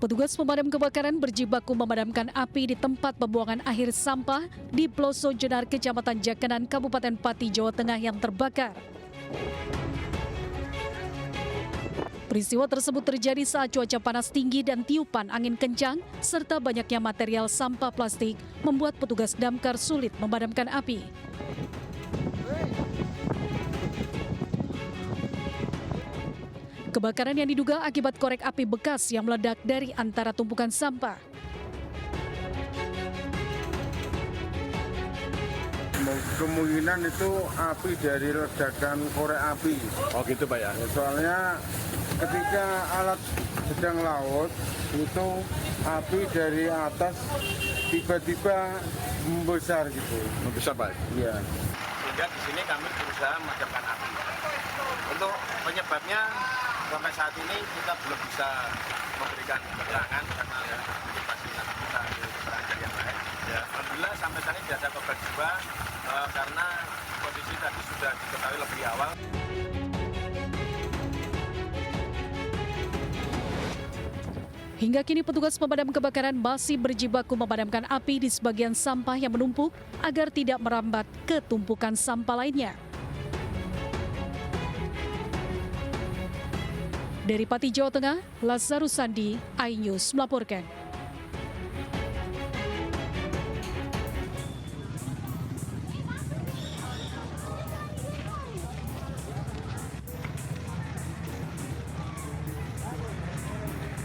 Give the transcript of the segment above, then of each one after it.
Petugas pemadam kebakaran berjibaku memadamkan api di tempat pembuangan akhir sampah di Ploso Jenar, Kecamatan Jakanan, Kabupaten Pati, Jawa Tengah yang terbakar. Peristiwa tersebut terjadi saat cuaca panas tinggi dan tiupan angin kencang, serta banyaknya material sampah plastik membuat petugas damkar sulit memadamkan api. Kebakaran yang diduga akibat korek api bekas yang meledak dari antara tumpukan sampah. Kemungkinan itu api dari ledakan korek api. Oh gitu Pak ya? Soalnya ketika alat sedang laut itu api dari atas tiba-tiba membesar gitu. Membesar Pak? Iya. Sehingga di sini kami berusaha memadamkan api. Untuk penyebabnya sampai saat ini kita belum bisa memberikan keterangan karena ini pasti nanti kita ambil keterangan yang lain. Ya, alhamdulillah sampai saat ini tidak ada korban jiwa karena kondisi tadi sudah diketahui lebih awal. Hingga kini petugas pemadam kebakaran masih berjibaku memadamkan api di sebagian sampah yang menumpuk agar tidak merambat ke tumpukan sampah lainnya. Dari Pati, Jawa Tengah, Lazarus Sandi, iNews melaporkan.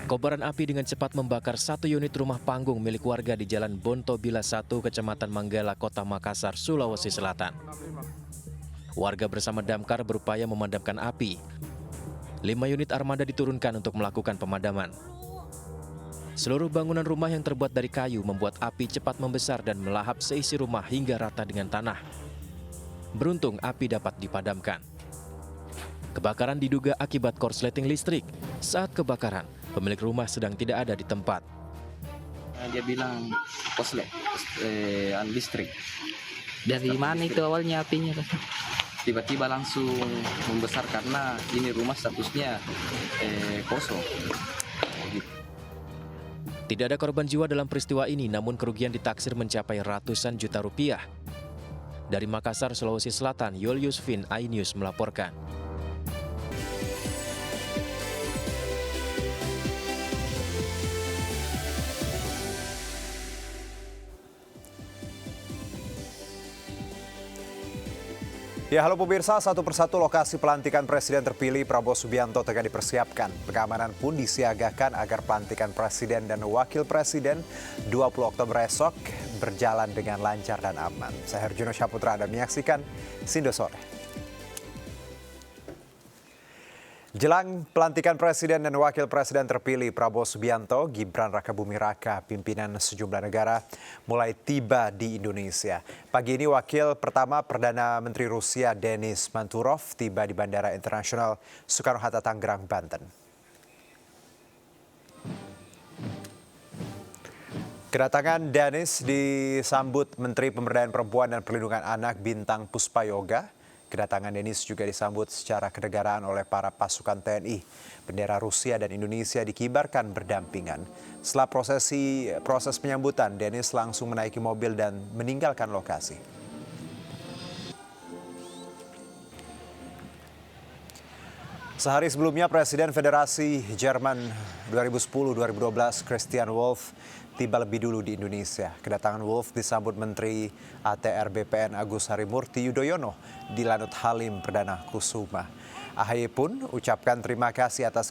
Kobaran api dengan cepat membakar satu unit rumah panggung milik warga di Jalan Bontobila 1, Kecamatan Manggala, Kota Makassar, Sulawesi Selatan. Warga bersama damkar berupaya memadamkan api. 5 unit armada diturunkan untuk melakukan pemadaman. Seluruh bangunan rumah yang terbuat dari kayu membuat api cepat membesar dan melahap seisi rumah hingga rata dengan tanah. Beruntung api dapat dipadamkan. Kebakaran diduga akibat korsleting listrik. Saat kebakaran, pemilik rumah sedang tidak ada di tempat. Dia bilang listrik. Dari mana itu awalnya apinya? Tiba-tiba langsung membesar karena ini rumah statusnya kosong. Tidak ada korban jiwa dalam peristiwa ini, namun kerugian ditaksir mencapai ratusan juta rupiah. Dari Makassar, Sulawesi Selatan, Julius Vin, iNews melaporkan. Ya, halo pemirsa, satu persatu lokasi pelantikan Presiden terpilih Prabowo Subianto tengah dipersiapkan. Pengamanan pun disiagakan agar pelantikan Presiden dan Wakil Presiden 20 Oktober esok berjalan dengan lancar dan aman. Saya Herjuno Syaputra, Anda menyaksikan Sindo Sore. Jelang pelantikan Presiden dan Wakil Presiden terpilih Prabowo Subianto, Gibran Rakabuming Raka, pimpinan sejumlah negara, mulai tiba di Indonesia. Pagi ini Wakil pertama Perdana Menteri Rusia Denis Manturov tiba di Bandara Internasional Soekarno-Hatta, Tangerang, Banten. Kedatangan Denis disambut Menteri Pemberdayaan Perempuan dan Perlindungan Anak Bintang Puspayoga. Kedatangan Denis juga disambut secara kenegaraan oleh para pasukan TNI. Bendera Rusia dan Indonesia dikibarkan berdampingan. Setelah proses penyambutan, Denis langsung menaiki mobil dan meninggalkan lokasi. Sehari sebelumnya, Presiden Federasi Jerman 2010-2012 Christian Wolff tiba lebih dulu di Indonesia. Kedatangan Wolff disambut Menteri ATR BPN Agus Harimurti Yudhoyono di Lanut Halim Perdana Kusuma. AHY pun ucapkan terima kasih atas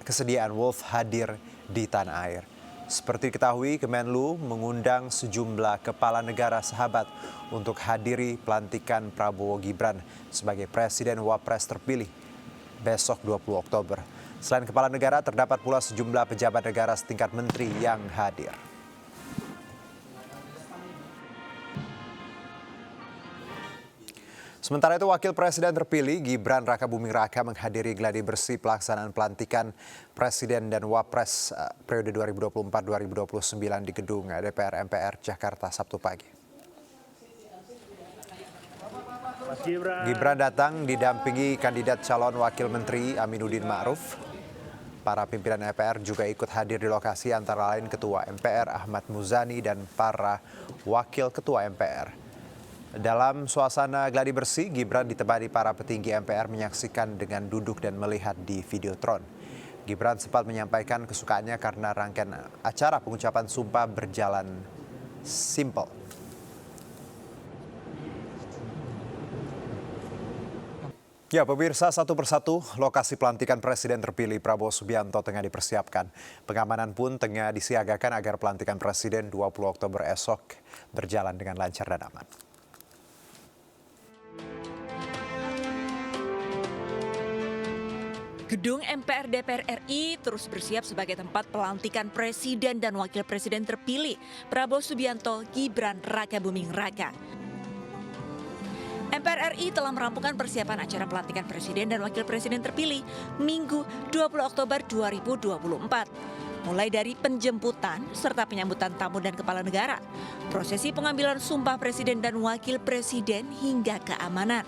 kesediaan Wolff hadir di tanah air. Seperti diketahui, Kemenlu mengundang sejumlah kepala negara sahabat untuk hadiri pelantikan Prabowo Gibran sebagai Presiden Wapres terpilih besok 20 Oktober. Selain kepala negara, terdapat pula sejumlah pejabat negara setingkat menteri yang hadir. Sementara itu, Wakil Presiden terpilih Gibran Rakabuming Raka menghadiri gladi bersih pelaksanaan pelantikan Presiden dan Wapres periode 2024-2029 di Gedung DPR MPR Jakarta Sabtu pagi. Gibran datang didampingi kandidat calon Wakil Menteri Aminuddin Ma'ruf. Para pimpinan MPR juga ikut hadir di lokasi antara lain Ketua MPR Ahmad Muzani dan para Wakil Ketua MPR. Dalam suasana gladi bersih, Gibran ditemani para petinggi MPR menyaksikan dengan duduk dan melihat di videotron. Gibran sempat menyampaikan kesukaannya karena rangkaian acara pengucapan sumpah berjalan simpel. Ya, pemirsa, satu persatu lokasi pelantikan Presiden terpilih Prabowo Subianto tengah dipersiapkan. Pengamanan pun tengah disiagakan agar pelantikan Presiden 20 Oktober esok berjalan dengan lancar dan aman. Gedung MPR DPR RI terus bersiap sebagai tempat pelantikan Presiden dan Wakil Presiden terpilih Prabowo Subianto Gibran Rakabuming Raka. MPR RI telah merampungkan persiapan acara pelantikan Presiden dan Wakil Presiden terpilih Minggu 20 Oktober 2024. Mulai dari penjemputan serta penyambutan tamu dan kepala negara, prosesi pengambilan sumpah Presiden dan Wakil Presiden hingga keamanan.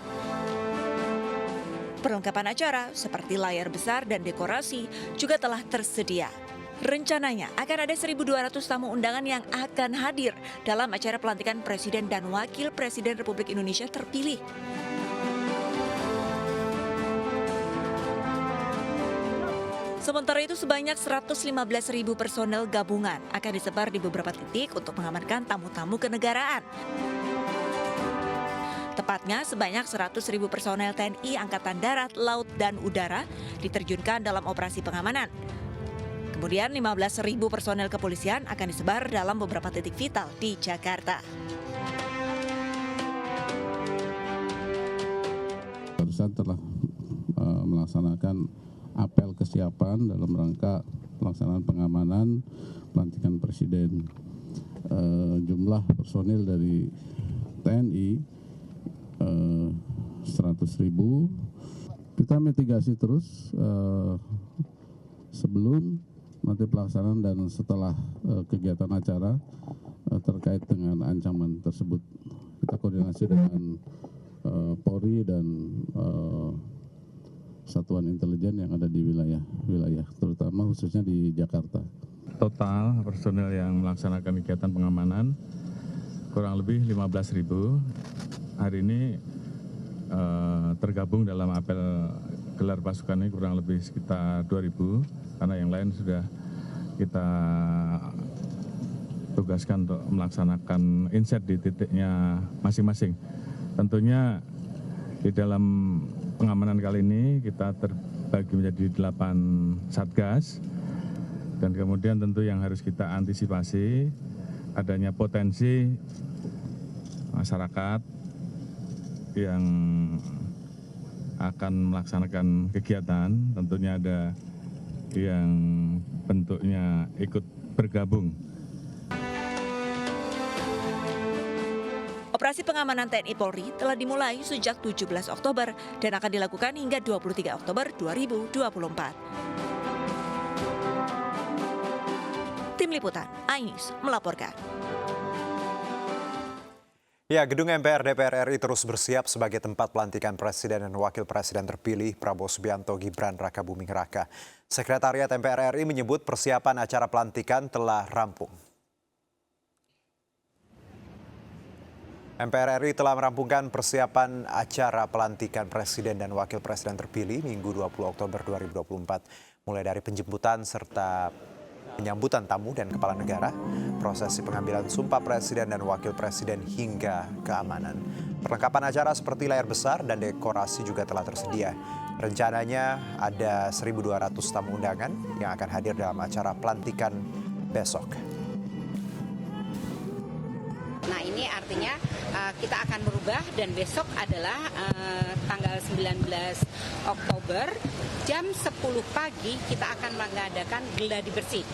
Perlengkapan acara seperti layar besar dan dekorasi juga telah tersedia. Rencananya akan ada 1.200 tamu undangan yang akan hadir dalam acara pelantikan Presiden dan Wakil Presiden Republik Indonesia terpilih. Sementara itu sebanyak 115.000 personel gabungan akan disebar di beberapa titik untuk mengamankan tamu-tamu kenegaraan. Tepatnya sebanyak 100.000 personel TNI Angkatan Darat, Laut, dan Udara diterjunkan dalam operasi pengamanan. Kemudian 15.000 personel kepolisian akan disebar dalam beberapa titik vital di Jakarta. Barusan telah melaksanakan apel kesiapan dalam rangka pelaksanaan pengamanan pelantikan Presiden. Jumlah personil dari TNI 100.000. Kita mitigasi terus sebelum nanti pelaksanaan dan setelah kegiatan acara terkait dengan ancaman tersebut. Kita koordinasi dengan Polri dan satuan intelijen yang ada di wilayah terutama khususnya di Jakarta. Total personel yang melaksanakan kegiatan pengamanan kurang lebih 15.000. Hari ini tergabung dalam apel gelar pasukan ini kurang lebih sekitar 2.000 karena yang lain sudah kita tugaskan untuk melaksanakan inset di titiknya masing-masing. Tentunya di dalam pengamanan kali ini kita terbagi menjadi 8 satgas dan kemudian tentu yang harus kita antisipasi adanya potensi masyarakat yang akan melaksanakan kegiatan, tentunya ada yang bentuknya ikut bergabung. Operasi pengamanan TNI Polri telah dimulai sejak 17 Oktober dan akan dilakukan hingga 23 Oktober 2024. Tim Liputan, iNews melaporkan. Ya, gedung MPR DPR RI terus bersiap sebagai tempat pelantikan Presiden dan Wakil Presiden terpilih Prabowo Subianto Gibran Rakabuming Raka. Sekretariat MPR RI menyebut persiapan acara pelantikan telah rampung. MPR RI telah merampungkan persiapan acara pelantikan Presiden dan Wakil Presiden terpilih Minggu 20 Oktober 2024. Mulai dari penjemputan serta penyambutan tamu dan kepala negara, prosesi pengambilan sumpah Presiden dan Wakil Presiden hingga keamanan. Perlengkapan acara seperti layar besar dan dekorasi juga telah tersedia. Rencananya ada 1.200 tamu undangan yang akan hadir dalam acara pelantikan besok. Nah, ini artinya kita akan berubah dan besok adalah tanggal 19 Oktober jam 10 pagi kita akan mengadakan gladi bersih.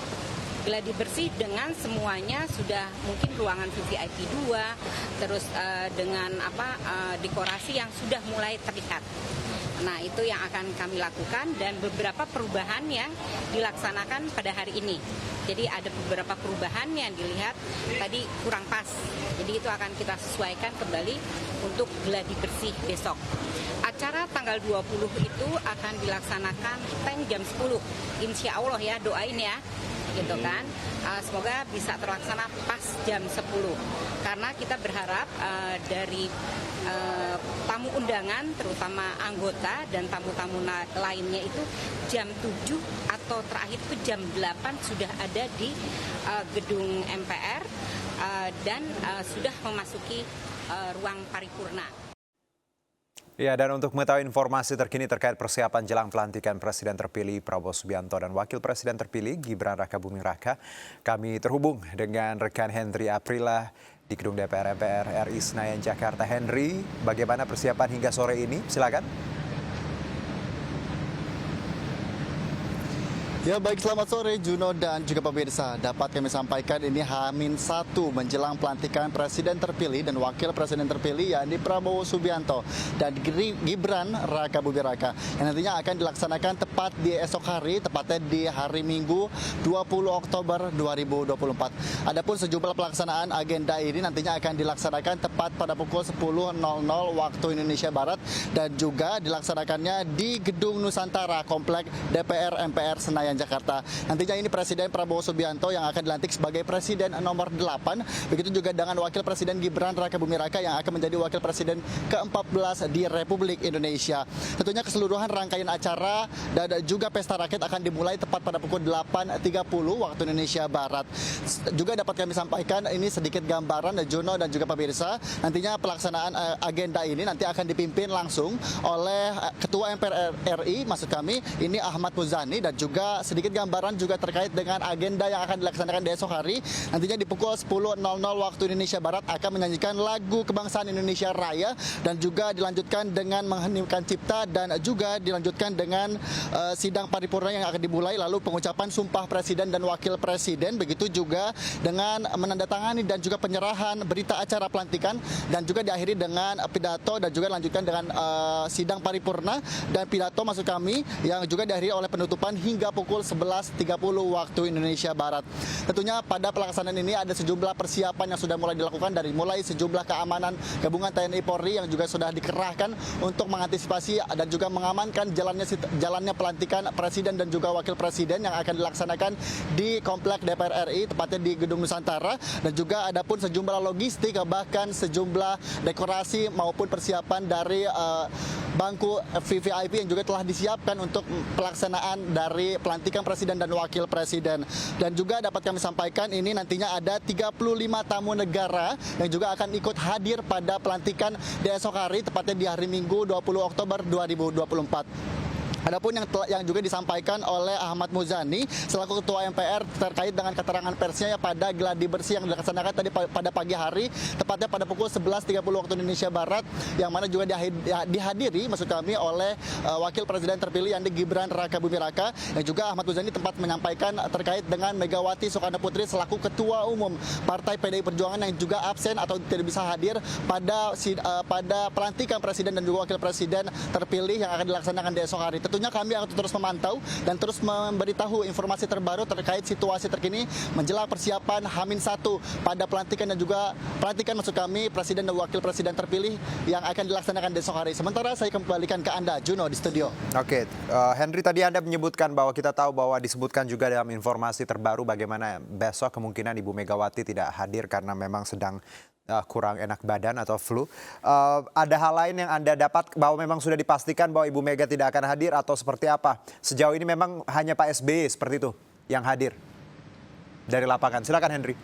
gladi bersih dengan semuanya sudah mungkin ruangan VIP 2, terus dengan dekorasi yang sudah mulai terlihat. Nah, itu yang akan kami lakukan dan beberapa perubahan yang dilaksanakan pada hari ini. Jadi ada beberapa perubahan yang dilihat tadi kurang pas. Jadi itu akan kita sesuaikan kembali untuk gladi bersih besok. Acara tanggal 20 itu akan dilaksanakan jam 10. Insya Allah ya, doain ya. Gitu kan, semoga bisa terlaksana pas jam 10 karena kita berharap dari tamu undangan terutama anggota dan tamu-tamu lainnya itu jam 7 atau terakhir itu jam 8 sudah ada di gedung MPR dan sudah memasuki ruang paripurna. Ya, dan untuk mengetahui informasi terkini terkait persiapan jelang pelantikan Presiden terpilih Prabowo Subianto dan Wakil Presiden terpilih Gibran Rakabuming Raka, kami terhubung dengan rekan Henry Aprila di Gedung DPR MPR RI Senayan, Jakarta. Henry, bagaimana persiapan hingga sore ini? Silakan. Ya baik, selamat sore Juno dan juga pemirsa. Dapat kami sampaikan ini H-1 menjelang pelantikan Presiden terpilih dan Wakil Presiden terpilih yakni Prabowo Subianto dan Gibran Rakabuming Raka yang nantinya akan dilaksanakan tepat di esok hari, tepatnya di hari Minggu 20 Oktober 2024. Adapun sejumlah pelaksanaan agenda ini nantinya akan dilaksanakan tepat pada pukul 10.00 waktu Indonesia Barat dan juga dilaksanakannya di Gedung Nusantara Komplek DPR MPR Senayan, Jakarta. Nantinya ini Presiden Prabowo Subianto yang akan dilantik sebagai Presiden nomor 8. Begitu juga dengan Wakil Presiden Gibran Rakabuming Raka yang akan menjadi Wakil Presiden ke-14 di Republik Indonesia. Tentunya keseluruhan rangkaian acara dan juga pesta rakyat akan dimulai tepat pada pukul 8.30 waktu Indonesia Barat. Juga dapat kami sampaikan ini sedikit gambaran Juno dan juga pemirsa. Nantinya pelaksanaan agenda ini nanti akan dipimpin langsung oleh Ketua MPR RI, maksud kami ini Ahmad Muzani, dan juga sedikit gambaran juga terkait dengan agenda yang akan dilaksanakan di esok hari. Nantinya di pukul 10.00 waktu Indonesia Barat akan menyanyikan lagu kebangsaan Indonesia Raya dan juga dilanjutkan dengan mengheningkan cipta dan juga dilanjutkan dengan sidang paripurna yang akan dimulai, lalu pengucapan sumpah Presiden dan Wakil Presiden, begitu juga dengan menandatangani dan juga penyerahan berita acara pelantikan dan juga diakhiri dengan pidato dan juga dilanjutkan dengan sidang paripurna dan pidato maksud kami yang juga diakhiri oleh penutupan hingga pukul 11.30 waktu Indonesia Barat. Tentunya pada pelaksanaan ini ada sejumlah persiapan yang sudah mulai dilakukan dari mulai sejumlah keamanan gabungan TNI Polri yang juga sudah dikerahkan untuk mengantisipasi dan juga mengamankan jalannya pelantikan Presiden dan juga Wakil Presiden yang akan dilaksanakan di Komplek DPR RI, tepatnya di Gedung Nusantara, dan juga ada pun sejumlah logistik bahkan sejumlah dekorasi maupun persiapan dari bangku VVIP yang juga telah disiapkan untuk pelaksanaan dari pelantikan Presiden dan Wakil Presiden. Dan juga dapat kami sampaikan ini nantinya ada 35 tamu negara yang juga akan ikut hadir pada pelantikan di esok hari, tepatnya di hari Minggu 20 Oktober 2024. Adapun yang juga disampaikan oleh Ahmad Muzani selaku Ketua MPR terkait dengan keterangan persnya pada gladi bersih yang dilaksanakan tadi pada pagi hari, tepatnya pada pukul 11.30 waktu Indonesia Barat, yang mana juga dihadiri maksud kami oleh Wakil Presiden terpilih yakni Gibran Rakabuming Raka, yang juga Ahmad Muzani tempat menyampaikan terkait dengan Megawati Soekarno Putri selaku Ketua Umum Partai PDI Perjuangan yang juga absen atau tidak bisa hadir pada pelantikan Presiden dan juga Wakil Presiden terpilih yang akan dilaksanakan di esok hari. Tentunya kami akan terus memantau dan terus memberitahu informasi terbaru terkait situasi terkini menjelang persiapan H-1 pada pelantikan dan juga pelantikan maksud kami Presiden dan Wakil Presiden terpilih yang akan dilaksanakan esok hari. Sementara saya kembalikan ke Anda, Juno, di studio. Oke, Henry, tadi Anda menyebutkan bahwa kita tahu bahwa disebutkan juga dalam informasi terbaru bagaimana besok kemungkinan Ibu Megawati tidak hadir karena memang sedang kurang enak badan atau flu. Ada hal lain yang Anda dapat bahwa memang sudah dipastikan bahwa Ibu Mega tidak akan hadir atau seperti apa? Sejauh ini memang hanya Pak SBY seperti itu yang hadir dari lapangan. Silakan Henry.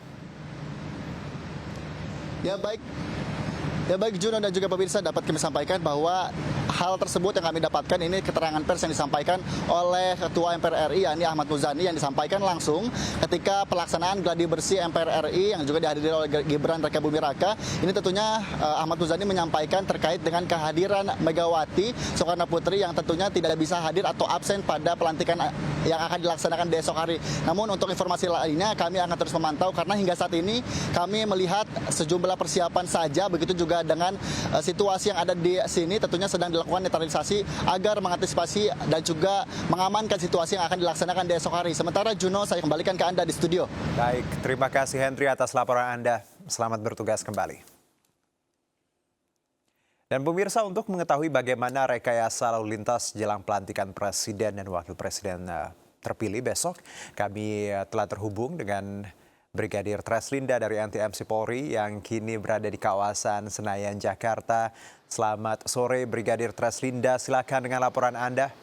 Ya baik Juno dan juga pemirsa, dapat kami sampaikan bahwa hal tersebut yang kami dapatkan ini keterangan pers yang disampaikan oleh Ketua MPR RI yakni Ahmad Muzani yang disampaikan langsung ketika pelaksanaan gladi bersih MPR RI yang juga dihadiri oleh Gibran Rakabuming Raka. Ini tentunya Ahmad Muzani menyampaikan terkait dengan kehadiran Megawati Soekarno Putri yang tentunya tidak bisa hadir atau absen pada pelantikan yang akan dilaksanakan besok hari. Namun untuk informasi lainnya kami akan terus memantau karena hingga saat ini kami melihat sejumlah persiapan saja, begitu juga dengan situasi yang ada di sini tentunya sedang dilakukan netralisasi agar mengantisipasi dan juga mengamankan situasi yang akan dilaksanakan besok hari. Sementara Juno, saya kembalikan ke Anda di studio. Baik, terima kasih Henry atas laporan Anda. Selamat bertugas kembali. Dan pemirsa, untuk mengetahui bagaimana rekayasa lalu lintas jelang pelantikan Presiden dan Wakil Presiden terpilih besok, kami telah terhubung dengan Brigadir Treslinda dari NTMC Polri yang kini berada di kawasan Senayan, Jakarta. Selamat sore Brigadir Treslinda, silakan dengan laporan Anda.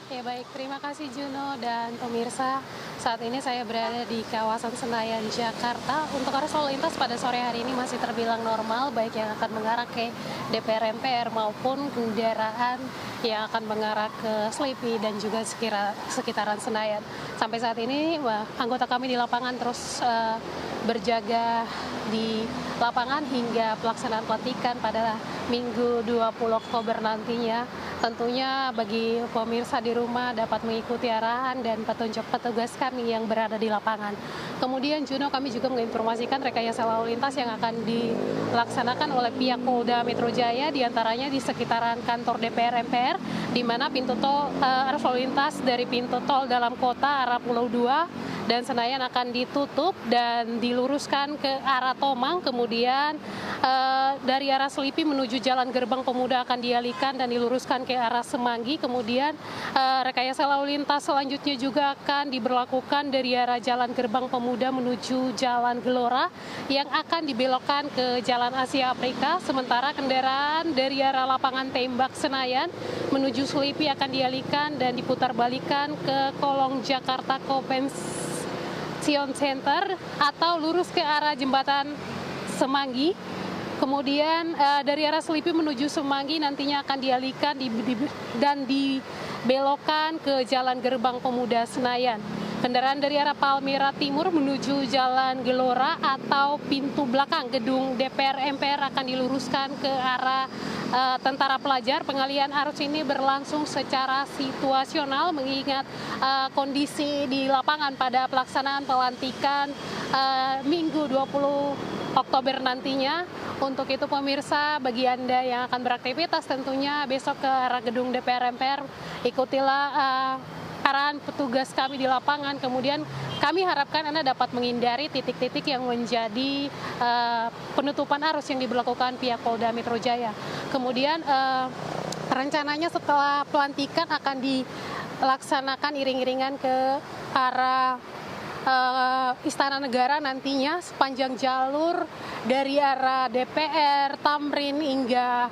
Ya baik, terima kasih Juno dan pemirsa. Saat ini saya berada di kawasan Senayan, Jakarta. Untuk arus lalu lintas pada sore hari ini masih terbilang normal, baik yang akan mengarah ke DPR MPR maupun kendaraan yang akan mengarah ke Selipi dan juga sekitaran Senayan. Sampai saat ini anggota kami di lapangan terus berjaga di lapangan hingga pelaksanaan pelantikan pada Minggu 20 Oktober nantinya. Tentunya bagi pemirsa di rumah dapat mengikuti arahan dan petunjuk petugas kami yang berada di lapangan. Kemudian Juno, kami juga menginformasikan rekayasa lalu lintas yang akan dilaksanakan oleh pihak Polda Metro Jaya, diantaranya di sekitaran kantor DPR MPR, di mana pintu tol arus lalu lintas dari pintu tol dalam kota arah Pulau 2 dan Senayan akan ditutup dan diluruskan ke arah Tomang, kemudian dari arah Selipi menuju Jalan Gerbang Pemuda akan dialihkan dan diluruskan ke arah Semanggi. Kemudian rekayasa lalu lintas selanjutnya juga akan diberlakukan dari arah Jalan Gerbang Pemuda menuju Jalan Gelora yang akan dibelokkan ke Jalan Asia Afrika. Sementara kendaraan dari arah lapangan tembak Senayan menuju Selipi akan dialihkan dan diputarbalikkan ke kolong Jakarta Convention Center atau lurus ke arah jembatan Semanggi. Kemudian dari arah Selipi menuju Semanggi nantinya akan dialihkan dan dibelokkan ke Jalan Gerbang Pemuda Senayan. Kendaraan dari arah Palmera Timur menuju Jalan Gelora atau pintu belakang gedung DPR MPR akan diluruskan ke arah Tentara Pelajar. Pengalihan arus ini berlangsung secara situasional mengingat kondisi di lapangan pada pelaksanaan pelantikan Minggu 20 Oktober nantinya. Untuk itu pemirsa, bagi Anda yang akan beraktivitas tentunya besok ke arah gedung DPR MPR, ikutilah arahan petugas kami di lapangan. Kemudian kami harapkan Anda dapat menghindari titik-titik yang menjadi penutupan arus yang diberlakukan pihak Polda Metro Jaya. Kemudian rencananya setelah pelantikan akan dilaksanakan iring-iringan ke arah Istana Negara nantinya sepanjang jalur dari arah DPR, Tamrin hingga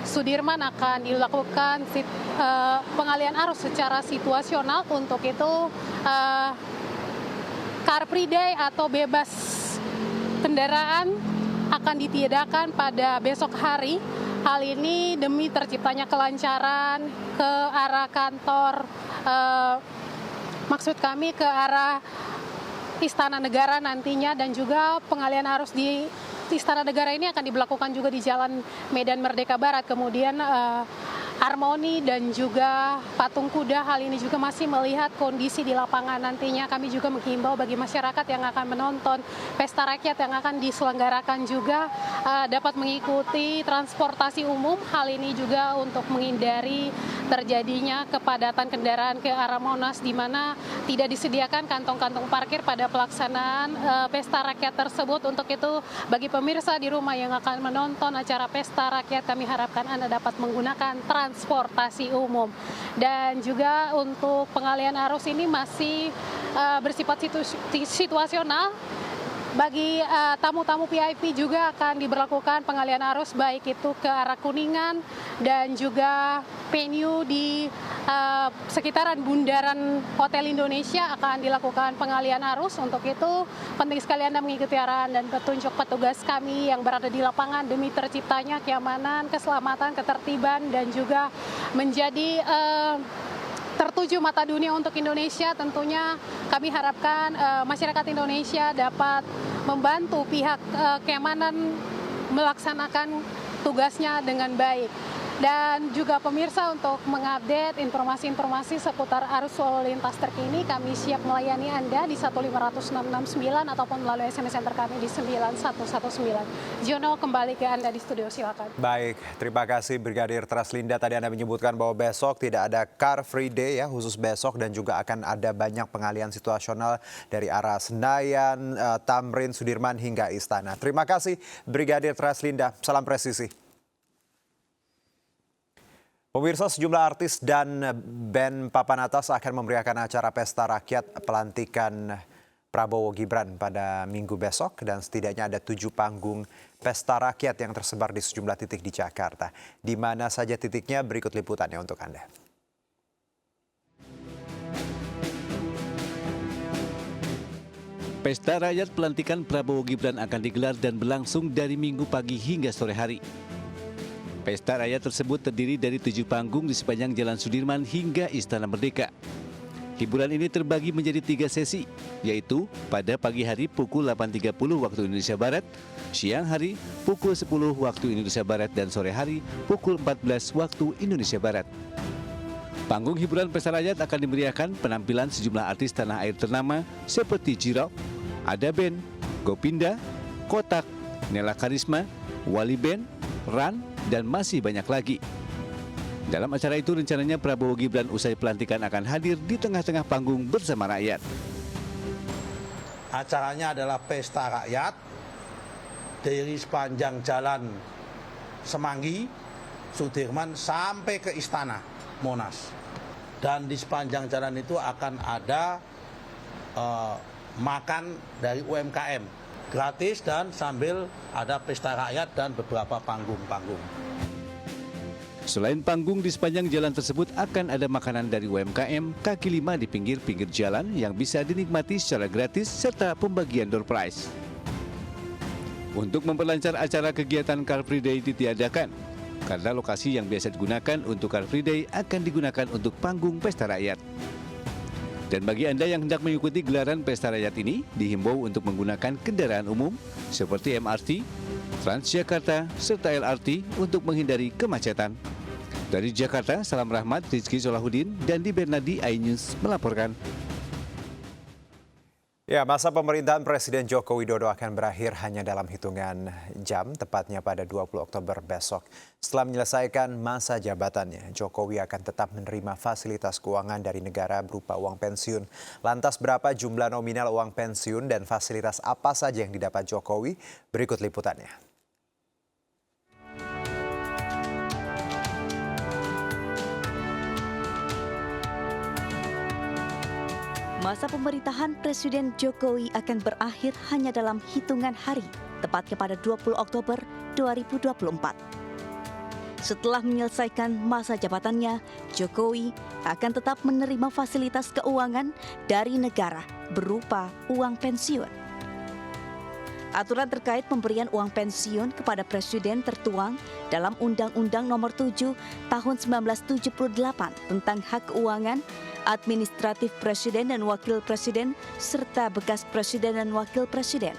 Sudirman akan dilakukan pengalihan arus secara situasional. Untuk itu Car Free Day atau bebas kendaraan akan ditiadakan pada besok hari. Hal ini demi terciptanya kelancaran ke arah kantor, maksud kami ke arah Istana Negara nantinya, dan juga pengalihan arus di Istana Negara ini akan diberlakukan juga di Jalan Medan Merdeka Barat, kemudian Harmoni dan juga Patung Kuda. Hal ini juga masih melihat kondisi di lapangan. Nantinya kami juga menghimbau bagi masyarakat yang akan menonton pesta rakyat yang akan diselenggarakan juga dapat mengikuti transportasi umum. Hal ini juga untuk menghindari terjadinya kepadatan kendaraan ke arah Monas, di mana tidak disediakan kantong-kantong parkir pada pelaksanaan pesta rakyat tersebut. Untuk itu bagi pemirsa di rumah yang akan menonton acara pesta rakyat, kami harapkan Anda dapat menggunakan transportasi umum. Dan juga untuk pengalihan arus ini masih bersifat situasional bagi tamu-tamu VIP juga akan diberlakukan pengalian arus baik itu ke arah Kuningan dan juga venue di sekitaran Bundaran Hotel Indonesia akan dilakukan pengalian arus. Untuk itu penting sekali Anda mengikuti arahan dan petunjuk petugas kami yang berada di lapangan demi terciptanya keamanan, keselamatan, ketertiban dan juga menjadi tertuju mata dunia untuk Indonesia. Tentunya kami harapkan masyarakat Indonesia dapat membantu pihak keamanan melaksanakan tugasnya dengan baik. Dan juga pemirsa, untuk mengupdate informasi-informasi seputar arus lalu lintas terkini, kami siap melayani Anda di 15669 ataupun melalui SMS center kami di 9119. Jono, kembali ke Anda di studio, silakan. Baik, terima kasih Brigadir Traslinda. Tadi Anda menyebutkan bahwa besok tidak ada Car Free Day ya, khusus besok, dan juga akan ada banyak pengalian situasional dari arah Senayan, Tamrin, Sudirman hingga Istana. Terima kasih Brigadir Traslinda. Salam presisi. Pemirsa, sejumlah artis dan band papan atas akan memeriahkan acara Pesta Rakyat pelantikan Prabowo Gibran pada Minggu besok, dan setidaknya ada 7 panggung Pesta Rakyat yang tersebar di sejumlah titik di Jakarta. Di mana saja titiknya, berikut liputannya untuk Anda. Pesta Rakyat pelantikan Prabowo Gibran akan digelar dan berlangsung dari Minggu pagi hingga sore hari. Pesta Rakyat tersebut terdiri dari 7 panggung di sepanjang Jalan Sudirman hingga Istana Merdeka. Hiburan ini terbagi menjadi 3 sesi, yaitu pada pagi hari pukul 8.30 waktu Indonesia Barat, siang hari pukul 10 waktu Indonesia Barat, dan sore hari pukul 14 waktu Indonesia Barat. Panggung hiburan Pesta Rakyat akan dimeriahkan penampilan sejumlah artis tanah air ternama seperti J-Rock, Ada Band, Gopinda, Kotak, Nela Karisma, Wali Band, Ran, dan masih banyak lagi. Dalam acara itu rencananya Prabowo Gibran usai pelantikan akan hadir di tengah-tengah panggung bersama rakyat. Acaranya adalah Pesta Rakyat dari sepanjang Jalan Semanggi, Sudirman sampai ke Istana Monas. Dan di sepanjang jalan itu akan ada makan dari UMKM gratis, dan sambil ada pesta rakyat dan beberapa panggung-panggung. Selain panggung di sepanjang jalan tersebut akan ada makanan dari UMKM kaki lima di pinggir-pinggir jalan yang bisa dinikmati secara gratis serta pembagian door prize. Untuk memperlancar acara, kegiatan Car Free Day ditiadakan karena lokasi yang biasa digunakan untuk Car Free Day akan digunakan untuk panggung pesta rakyat. Dan bagi Anda yang hendak mengikuti gelaran Pesta Rakyat ini, dihimbau untuk menggunakan kendaraan umum seperti MRT, Transjakarta, serta LRT untuk menghindari kemacetan. Dari Jakarta, Salam Rahmat, Rizky Solahuddin, dan Di Bernadi, iNews melaporkan. Ya, masa pemerintahan Presiden Joko Widodo akan berakhir hanya dalam hitungan jam, tepatnya pada 20 Oktober besok. Setelah menyelesaikan masa jabatannya, Jokowi akan tetap menerima fasilitas keuangan dari negara berupa uang pensiun. Lantas berapa jumlah nominal uang pensiun dan fasilitas apa saja yang didapat Jokowi? Berikut liputannya. Masa pemerintahan Presiden Jokowi akan berakhir hanya dalam hitungan hari, tepatnya pada 20 Oktober 2024. Setelah menyelesaikan masa jabatannya, Jokowi akan tetap menerima fasilitas keuangan dari negara berupa uang pensiun. Aturan terkait pemberian uang pensiun kepada Presiden tertuang dalam Undang-Undang Nomor 7 Tahun 1978 tentang hak keuangan, administratif Presiden dan Wakil Presiden, serta bekas Presiden dan Wakil Presiden.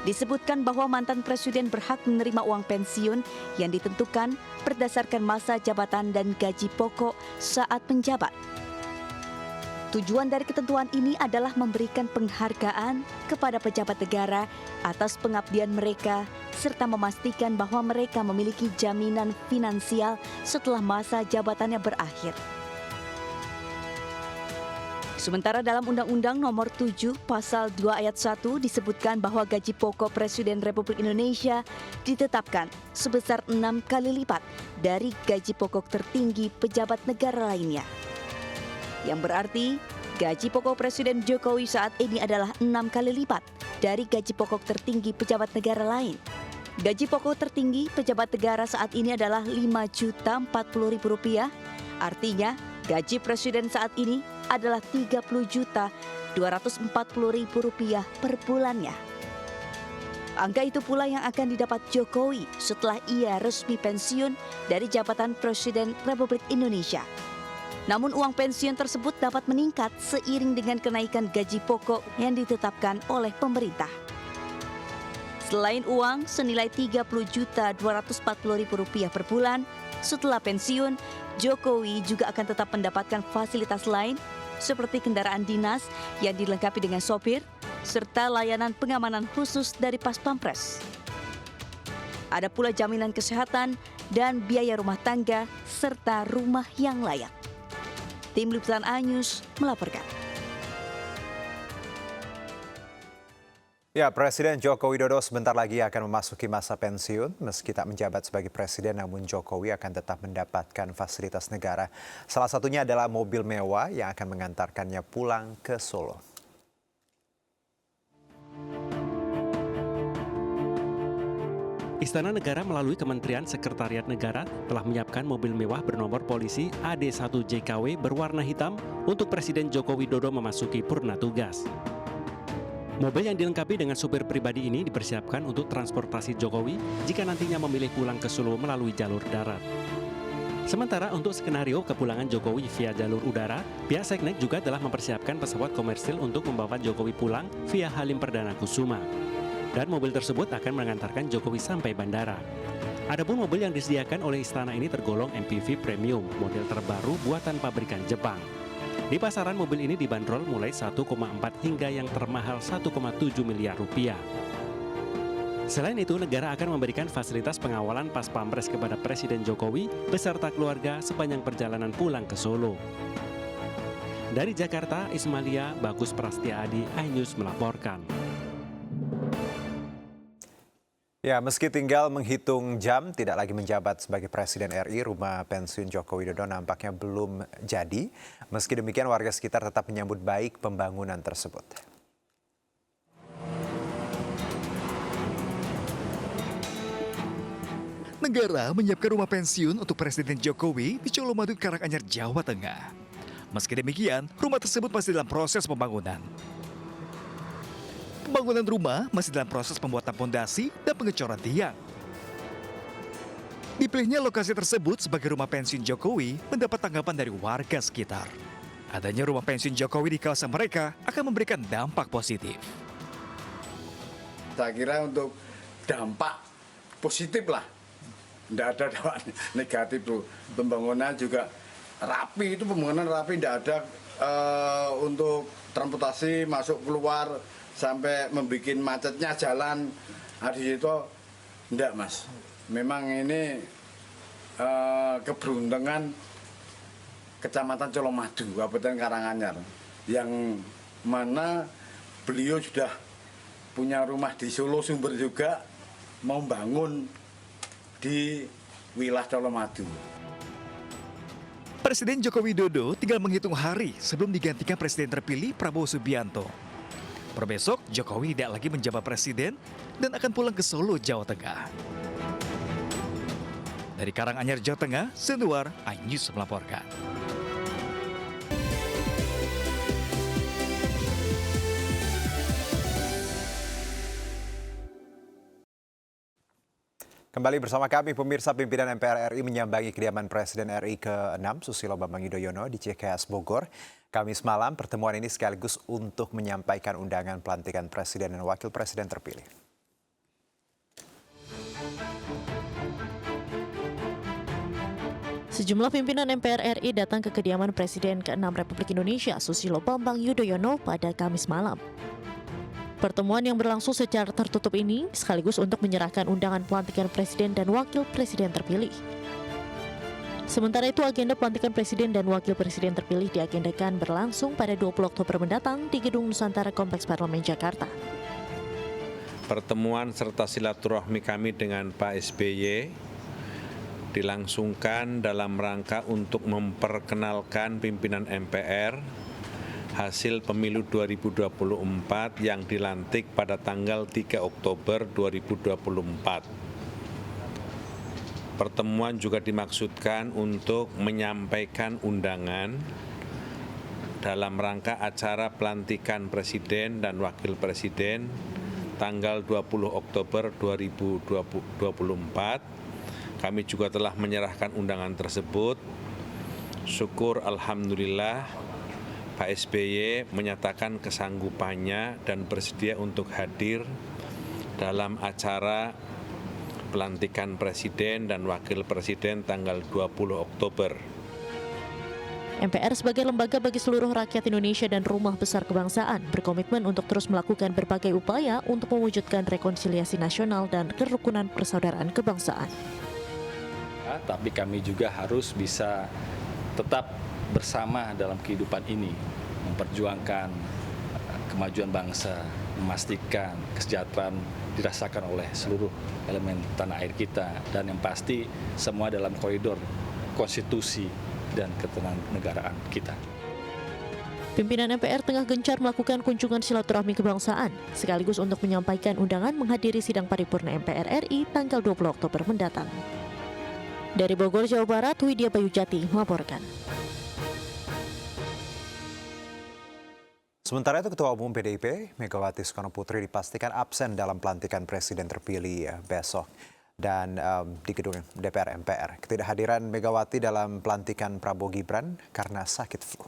Disebutkan bahwa mantan Presiden berhak menerima uang pensiun yang ditentukan berdasarkan masa jabatan dan gaji pokok saat menjabat. Tujuan dari ketentuan ini adalah memberikan penghargaan kepada pejabat negara atas pengabdian mereka, serta memastikan bahwa mereka memiliki jaminan finansial setelah masa jabatannya berakhir. Sementara dalam Undang-Undang Nomor 7 Pasal 2 Ayat 1 disebutkan bahwa gaji pokok Presiden Republik Indonesia ditetapkan sebesar 6 kali lipat dari gaji pokok tertinggi pejabat negara lainnya. Yang berarti gaji pokok Presiden Jokowi saat ini adalah 6 kali lipat dari gaji pokok tertinggi pejabat negara lain. Gaji pokok tertinggi pejabat negara saat ini adalah Rp5.040.000. Artinya, gaji presiden saat ini adalah Rp30.240.000 per bulannya. Angka itu pula yang akan didapat Jokowi setelah ia resmi pensiun dari jabatan Presiden Republik Indonesia. Namun uang pensiun tersebut dapat meningkat seiring dengan kenaikan gaji pokok yang ditetapkan oleh pemerintah. Selain uang senilai Rp30.240.000 per bulan, setelah pensiun, Jokowi juga akan tetap mendapatkan fasilitas lain seperti kendaraan dinas yang dilengkapi dengan sopir, serta layanan pengamanan khusus dari Pas Pampres. Ada pula jaminan kesehatan dan biaya rumah tangga, serta rumah yang layak. Tim Liputan iNews melaporkan. Ya, Presiden Joko Widodo sebentar lagi akan memasuki masa pensiun. Meski tak menjabat sebagai presiden, namun Jokowi akan tetap mendapatkan fasilitas negara. Salah satunya adalah mobil mewah yang akan mengantarkannya pulang ke Solo. Istana Negara melalui Kementerian Sekretariat Negara telah menyiapkan mobil mewah bernomor polisi AD1 JKW berwarna hitam untuk Presiden Joko Widodo memasuki purna tugas. Mobil yang dilengkapi dengan supir pribadi ini dipersiapkan untuk transportasi Jokowi jika nantinya memilih pulang ke Solo melalui jalur darat. Sementara untuk skenario kepulangan Jokowi via jalur udara, pihak Seknek juga telah mempersiapkan pesawat komersil untuk membawa Jokowi pulang via Halim Perdana Kusuma. Dan mobil tersebut akan mengantarkan Jokowi sampai bandara. Adapun mobil yang disediakan oleh istana ini tergolong MPV premium, model terbaru buatan pabrikan Jepang. Di pasaran mobil ini dibanderol mulai 1,4 hingga yang termahal 1,7 miliar rupiah. Selain itu, negara akan memberikan fasilitas pengawalan Pas Pampres kepada Presiden Jokowi beserta keluarga sepanjang perjalanan pulang ke Solo. Dari Jakarta, Ismalia Bagus Prastiadi, iNews melaporkan. Ya, meski tinggal menghitung jam, tidak lagi menjabat sebagai Presiden RI, rumah pensiun Joko Widodo nampaknya belum jadi. Meski demikian, warga sekitar tetap menyambut baik pembangunan tersebut. Negara menyiapkan rumah pensiun untuk Presiden Jokowi di Colomadu, Karanganyar, Jawa Tengah. Meski demikian, rumah tersebut masih dalam proses pembangunan. Pembangunan rumah masih dalam proses pembuatan fondasi dan pengecoran tiang. Dipilihnya lokasi tersebut sebagai rumah pensiun Jokowi mendapat tanggapan dari warga sekitar. Adanya rumah pensiun Jokowi di kawasan mereka akan memberikan dampak positif. Saya kira untuk dampak positif lah. Tidak ada dampak negatif tuh. Pembangunan juga rapi, itu pembangunan rapi, tidak ada untuk transportasi masuk keluar sampai membuat macetnya jalan. Di situ enggak, Mas. Memang ini keberuntungan Kecamatan Colomadu, Kabupaten Karanganyar, yang mana beliau sudah punya rumah di Solo Sumber juga, mau bangun di wilayah Colomadu. Presiden Joko Widodo tinggal menghitung hari sebelum digantikan Presiden terpilih Prabowo Subianto. Perbesok, Jokowi tidak lagi menjabat presiden dan akan pulang ke Solo, Jawa Tengah. Dari Karanganyar, Jawa Tengah, Senuar, iNews melaporkan. Kembali bersama kami, pemirsa. Pimpinan MPR RI menyambangi kediaman Presiden RI ke-6 Susilo Bambang Yudhoyono di CKS Bogor. Kamis malam, pertemuan ini sekaligus untuk menyampaikan undangan pelantikan Presiden dan Wakil Presiden terpilih. Sejumlah pimpinan MPR RI datang ke kediaman Presiden ke-6 Republik Indonesia Susilo Bambang Yudhoyono pada Kamis malam. Pertemuan yang berlangsung secara tertutup ini sekaligus untuk menyerahkan undangan pelantikan Presiden dan Wakil Presiden terpilih. Sementara itu, agenda pelantikan Presiden dan Wakil Presiden terpilih diagendakan berlangsung pada 20 Oktober mendatang di Gedung Nusantara Kompleks Parlemen Jakarta. Pertemuan serta silaturahmi kami dengan Pak SBY dilangsungkan dalam rangka untuk memperkenalkan pimpinan MPR hasil pemilu 2024 yang dilantik pada tanggal 3 Oktober 2024. Pertemuan juga dimaksudkan untuk menyampaikan undangan dalam rangka acara pelantikan Presiden dan Wakil Presiden tanggal 20 Oktober 2024. Kami juga telah menyerahkan undangan tersebut. Syukur alhamdulillah Pak SBY menyatakan kesanggupannya dan bersedia untuk hadir dalam acara pelantikan Presiden dan Wakil Presiden tanggal 20 Oktober. MPR sebagai lembaga bagi seluruh rakyat Indonesia dan rumah besar kebangsaan berkomitmen untuk terus melakukan berbagai upaya untuk mewujudkan rekonsiliasi nasional dan kerukunan persaudaraan kebangsaan. Tapi kami juga harus bisa tetap bersama dalam kehidupan ini, memperjuangkan kemajuan bangsa, memastikan kesejahteraan dirasakan oleh seluruh elemen tanah air kita, dan yang pasti semua dalam koridor konstitusi dan ketenaganegaraan kita. Pimpinan MPR tengah gencar melakukan kunjungan silaturahmi kebangsaan, sekaligus untuk menyampaikan undangan menghadiri sidang paripurna MPR RI tanggal 20 Oktober mendatang. Dari Bogor, Jawa Barat, Widya Bayujati melaporkan. Sementara itu, Ketua Umum PDIP, Megawati Soekarnoputri dipastikan absen dalam pelantikan Presiden terpilih besok dan di gedung DPR MPR. Ketidakhadiran Megawati dalam pelantikan Prabowo Gibran karena sakit flu.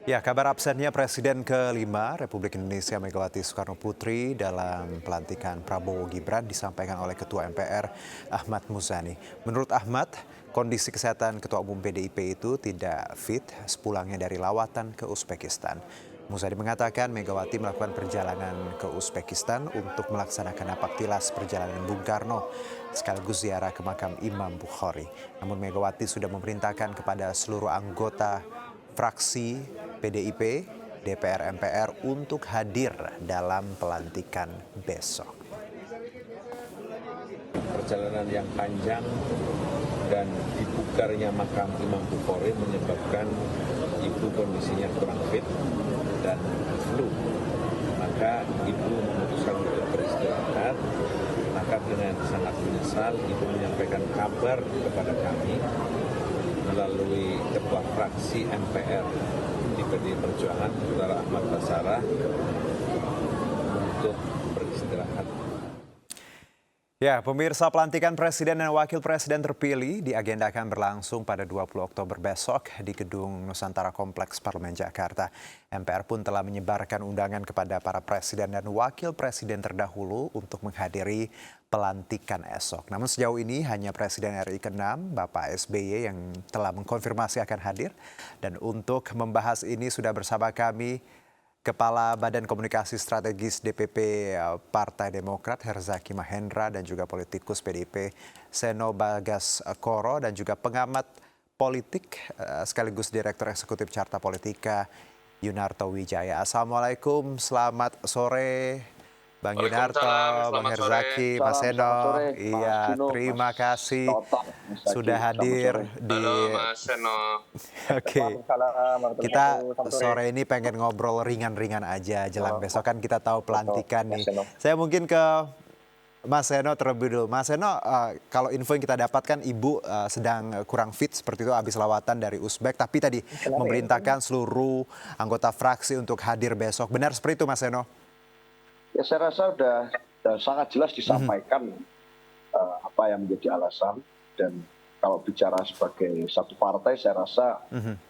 Ya, kabar absennya Presiden ke-5 Republik Indonesia Megawati Soekarnoputri dalam pelantikan Prabowo Gibran disampaikan oleh Ketua MPR Ahmad Muzani. Menurut Ahmad, kondisi kesehatan Ketua Umum PDIP itu tidak fit sepulangnya dari lawatan ke Uzbekistan. Muzani mengatakan Megawati melakukan perjalanan ke Uzbekistan untuk melaksanakan napaktilas perjalanan Bung Karno sekaligus ziarah ke makam Imam Bukhari. Namun Megawati sudah memerintahkan kepada seluruh anggota fraksi PDIP, DPR MPR untuk hadir dalam pelantikan besok. Perjalanan yang panjang dan dibukarnya makam Imam Bukhari menyebabkan ibu kondisinya kurang fit dan flu. Maka ibu memutuskan untuk beristirahat. Maka dengan sangat menyesal ibu menyampaikan kabar kepada kami melalui Ketua Fraksi MPR di PDI Perjuangan, Saudara Ahmad Basarah, untuk beristirahat. Ya, pemirsa, pelantikan Presiden dan Wakil Presiden terpilih diagendakan berlangsung pada 20 Oktober besok di Gedung Nusantara Kompleks Parlemen Jakarta. MPR pun telah menyebarkan undangan kepada para Presiden dan Wakil Presiden terdahulu untuk menghadiri pelantikan esok. Namun sejauh ini hanya Presiden RI ke-6, Bapak SBY, yang telah mengkonfirmasi akan hadir. Dan untuk membahas ini sudah bersama kami Kepala Badan Komunikasi Strategis DPP Partai Demokrat Herzaki Mahendra dan juga politikus PDIP Seno Bagaskoro dan juga pengamat politik sekaligus Direktur Eksekutif Carta Politika Yunarto Wijaya. Assalamualaikum, selamat sore Bang Yunarto, Bang Herzaki, Mas Seno. Iya, terima kasih sudah hadir di. Halo Mas Seno. Oke, kita sore ini pengen ngobrol ringan-ringan aja jelang besok, kan kita tahu pelantikan nih. Saya mungkin ke Mas Seno terlebih dulu. Mas Seno, kalau info yang kita dapatkan Ibu sedang kurang fit seperti itu habis lawatan dari Uzbek, tapi tadi memerintahkan seluruh anggota fraksi untuk hadir besok. Benar seperti itu, Mas Seno? Ya, saya rasa sudah sangat jelas disampaikan apa yang menjadi alasan, dan kalau bicara sebagai satu partai saya rasa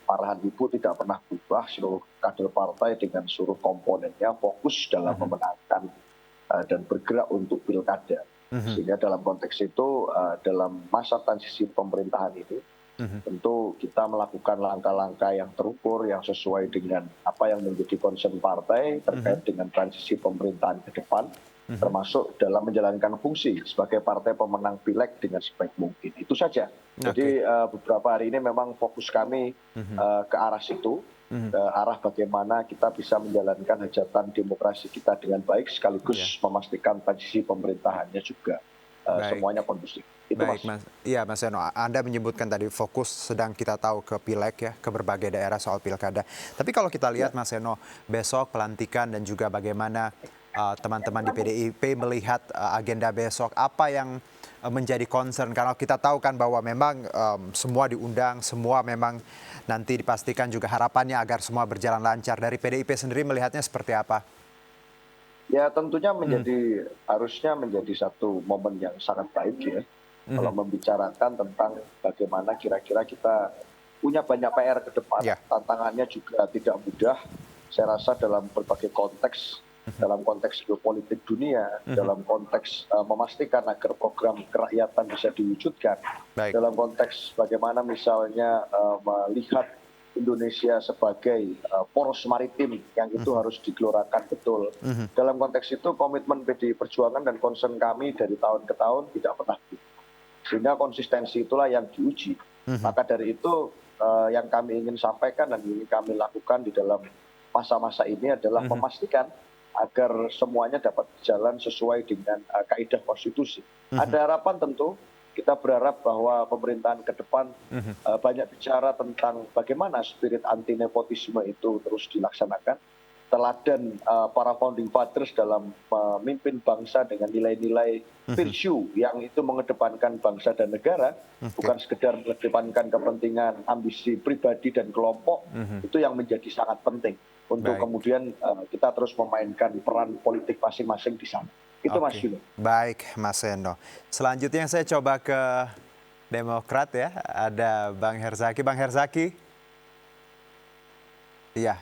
arahan Ibu tidak pernah berubah. Seluruh kader partai dengan seluruh komponennya fokus dalam memenangkan dan bergerak untuk pilkada. Sehingga dalam konteks itu dalam masa transisi pemerintahan ini tentu kita melakukan langkah-langkah yang terukur, yang sesuai dengan apa yang menjadi concern partai terkait dengan transisi pemerintahan ke depan, termasuk dalam menjalankan fungsi sebagai partai pemenang pileg dengan sebaik mungkin. Itu saja. Jadi beberapa hari ini memang fokus kami ke arah situ, ke arah bagaimana kita bisa menjalankan hajatan demokrasi kita dengan baik, sekaligus memastikan transisi pemerintahannya juga semuanya kondusif. Itu Baik, Mas. Iya, Mas Seno, Anda menyebutkan tadi fokus sedang kita tahu ke pileg ya, ke berbagai daerah soal pilkada. Tapi kalau kita lihat Mas Seno, besok pelantikan dan juga bagaimana teman-teman di PDIP melihat agenda besok, apa yang menjadi concern? Karena kita tahu kan bahwa memang semua diundang, semua memang nanti dipastikan juga harapannya agar semua berjalan lancar. Dari PDIP sendiri melihatnya seperti apa? Ya tentunya harusnya menjadi satu momen yang sangat baik ya. Kalau membicarakan tentang bagaimana kira-kira kita punya banyak PR ke depan. Tantangannya juga tidak mudah. Saya rasa dalam berbagai konteks, dalam konteks geopolitik dunia, dalam konteks memastikan agar program kerakyatan bisa diwujudkan, dalam konteks bagaimana misalnya melihat Indonesia sebagai poros maritim yang itu harus digelorakan betul. Dalam konteks itu komitmen PDI Perjuangan dan concern kami dari tahun ke tahun tidak pernah berubah. Sehingga konsistensi itulah yang diuji. Maka dari itu yang kami ingin sampaikan dan ingin kami lakukan di dalam masa-masa ini adalah memastikan agar semuanya dapat berjalan sesuai dengan kaidah konstitusi. Ada harapan tentu. Kita berharap bahwa pemerintahan ke depan banyak bicara tentang bagaimana spirit anti nepotisme itu terus dilaksanakan. Teladan para founding fathers dalam memimpin bangsa dengan nilai-nilai virtue yang itu mengedepankan bangsa dan negara, bukan sekedar mengedepankan kepentingan ambisi pribadi dan kelompok, itu yang menjadi sangat penting untuk kemudian kita terus memainkan peran politik masing-masing di sana. Itu Mas Yuno. Baik, Mas Seno. Selanjutnya saya coba ke Demokrat ya. Ada Bang Herzaki. Bang Herzaki. Iya,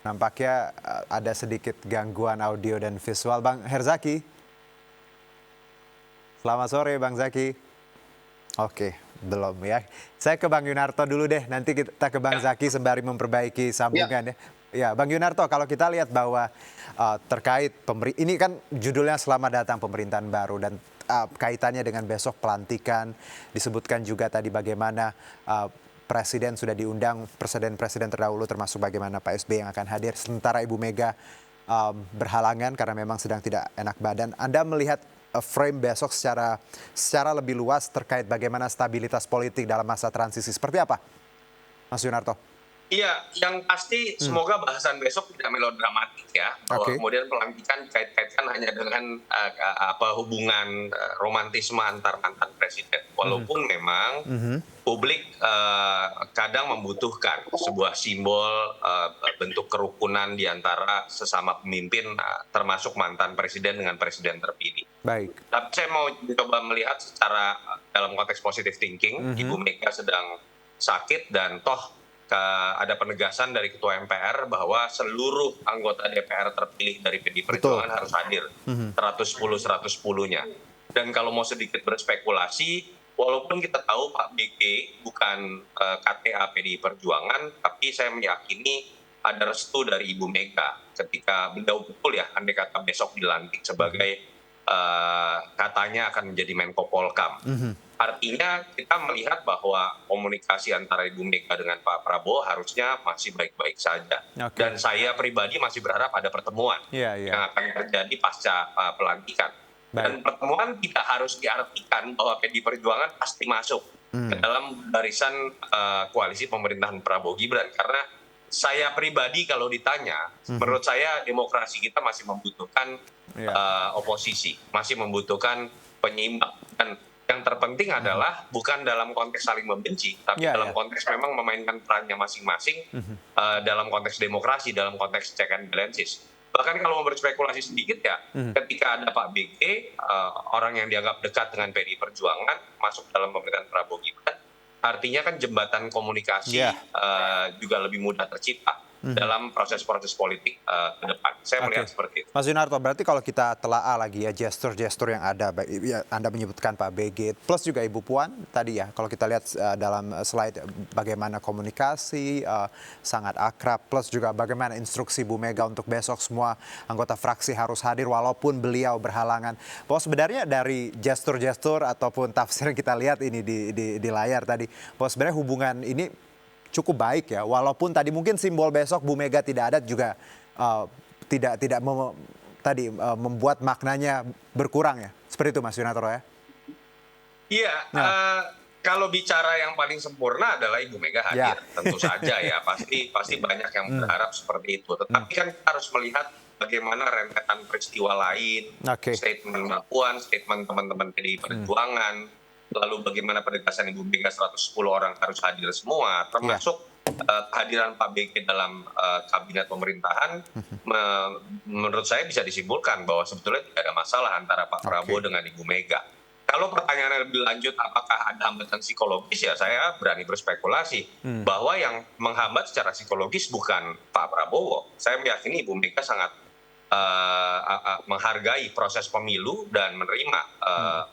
nampaknya ada sedikit gangguan audio dan visual. Bang Herzaki. Selamat sore Bang Zaki. Oke, belum ya. Saya ke Bang Yunarto dulu deh. Nanti kita ke Bang Zaki sembari memperbaiki sambungan ya. Ya, Bang Yunarto, kalau kita lihat bahwa terkait ini kan judulnya Selamat Datang Pemerintahan Baru dan kaitannya dengan besok pelantikan, disebutkan juga tadi bagaimana Presiden sudah diundang, presiden terdahulu termasuk bagaimana Pak SBY yang akan hadir, sementara Ibu Mega berhalangan karena memang sedang tidak enak badan. Anda melihat frame besok secara lebih luas terkait bagaimana stabilitas politik dalam masa transisi seperti apa, Mas Yunarto? Iya, yang pasti semoga bahasan besok tidak melodramatik ya. Bahwa kemudian pelantikan dikait-kaitkan hanya dengan hubungan romantisme antar mantan presiden. Walaupun memang publik kadang membutuhkan sebuah simbol bentuk kerukunan di antara sesama pemimpin, termasuk mantan presiden dengan presiden terpilih. Baik. Tapi saya mau coba melihat secara dalam konteks positive thinking, Ibu Mega sedang sakit dan toh ada penegasan dari Ketua MPR bahwa seluruh anggota DPR terpilih dari PDI Perjuangan harus hadir, 110-110-nya. Dan kalau mau sedikit berspekulasi, walaupun kita tahu Pak BG bukan KTA PDI Perjuangan, tapi saya meyakini ada restu dari Ibu Mega ketika beliau betul ya, andai kata besok dilantik sebagai katanya akan menjadi Menko Polkam. Artinya kita melihat bahwa komunikasi antara Ibu Mega dengan Pak Prabowo harusnya masih baik-baik saja. Dan saya pribadi masih berharap ada pertemuan yang akan terjadi pasca pelantikan. Dan pertemuan tidak harus diartikan bahwa PDI Perjuangan pasti masuk ke dalam barisan koalisi pemerintahan Prabowo Gibran. Karena saya pribadi kalau ditanya, menurut saya demokrasi kita masih membutuhkan oposisi, masih membutuhkan penyeimbang. Dan yang terpenting adalah bukan dalam konteks saling membenci, tapi dalam konteks memang memainkan perannya masing-masing dalam konteks demokrasi, dalam konteks check and balances. Bahkan kalau mau berspekulasi sedikit ya, ketika ada Pak BG, orang yang dianggap dekat dengan PDI Perjuangan, masuk dalam pemerintahan Prabowo Gibran, artinya kan jembatan komunikasi juga lebih mudah tercipta dalam proses-proses politik ke depan. Saya melihat seperti itu. Mas Yunarto, berarti kalau kita telaah lagi ya gestur-gestur yang ada, Anda menyebutkan Pak BG, plus juga Ibu Puan tadi ya, kalau kita lihat dalam slide bagaimana komunikasi sangat akrab, plus juga bagaimana instruksi Bu Mega untuk besok semua anggota fraksi harus hadir walaupun beliau berhalangan. Bahwa sebenarnya dari gestur-gestur ataupun tafsir yang kita lihat ini di layar tadi, bahwa sebenarnya hubungan ini cukup baik ya, walaupun tadi mungkin simbol besok Bu Mega tidak ada juga tidak membuat maknanya berkurang ya, seperti itu Mas Yunarto ya. Iya, kalau bicara yang paling sempurna adalah Ibu Mega hadir, tentu saja ya, pasti banyak yang berharap seperti itu. Tetapi kan kita harus melihat bagaimana rentetan peristiwa lain, statement Mbak Puan, statement teman-teman PDI Perjuangan, lalu bagaimana penegasan Ibu Mega 110 orang harus hadir semua, termasuk kehadiran Pak BG dalam kabinet pemerintahan, menurut saya bisa disimpulkan bahwa sebetulnya tidak ada masalah antara Pak Prabowo dengan Ibu Mega. Kalau pertanyaannya lebih lanjut, apakah ada hambatan psikologis, ya saya berani berspekulasi bahwa yang menghambat secara psikologis bukan Pak Prabowo. Saya meyakini Ibu Mega sangat menghargai proses pemilu dan menerima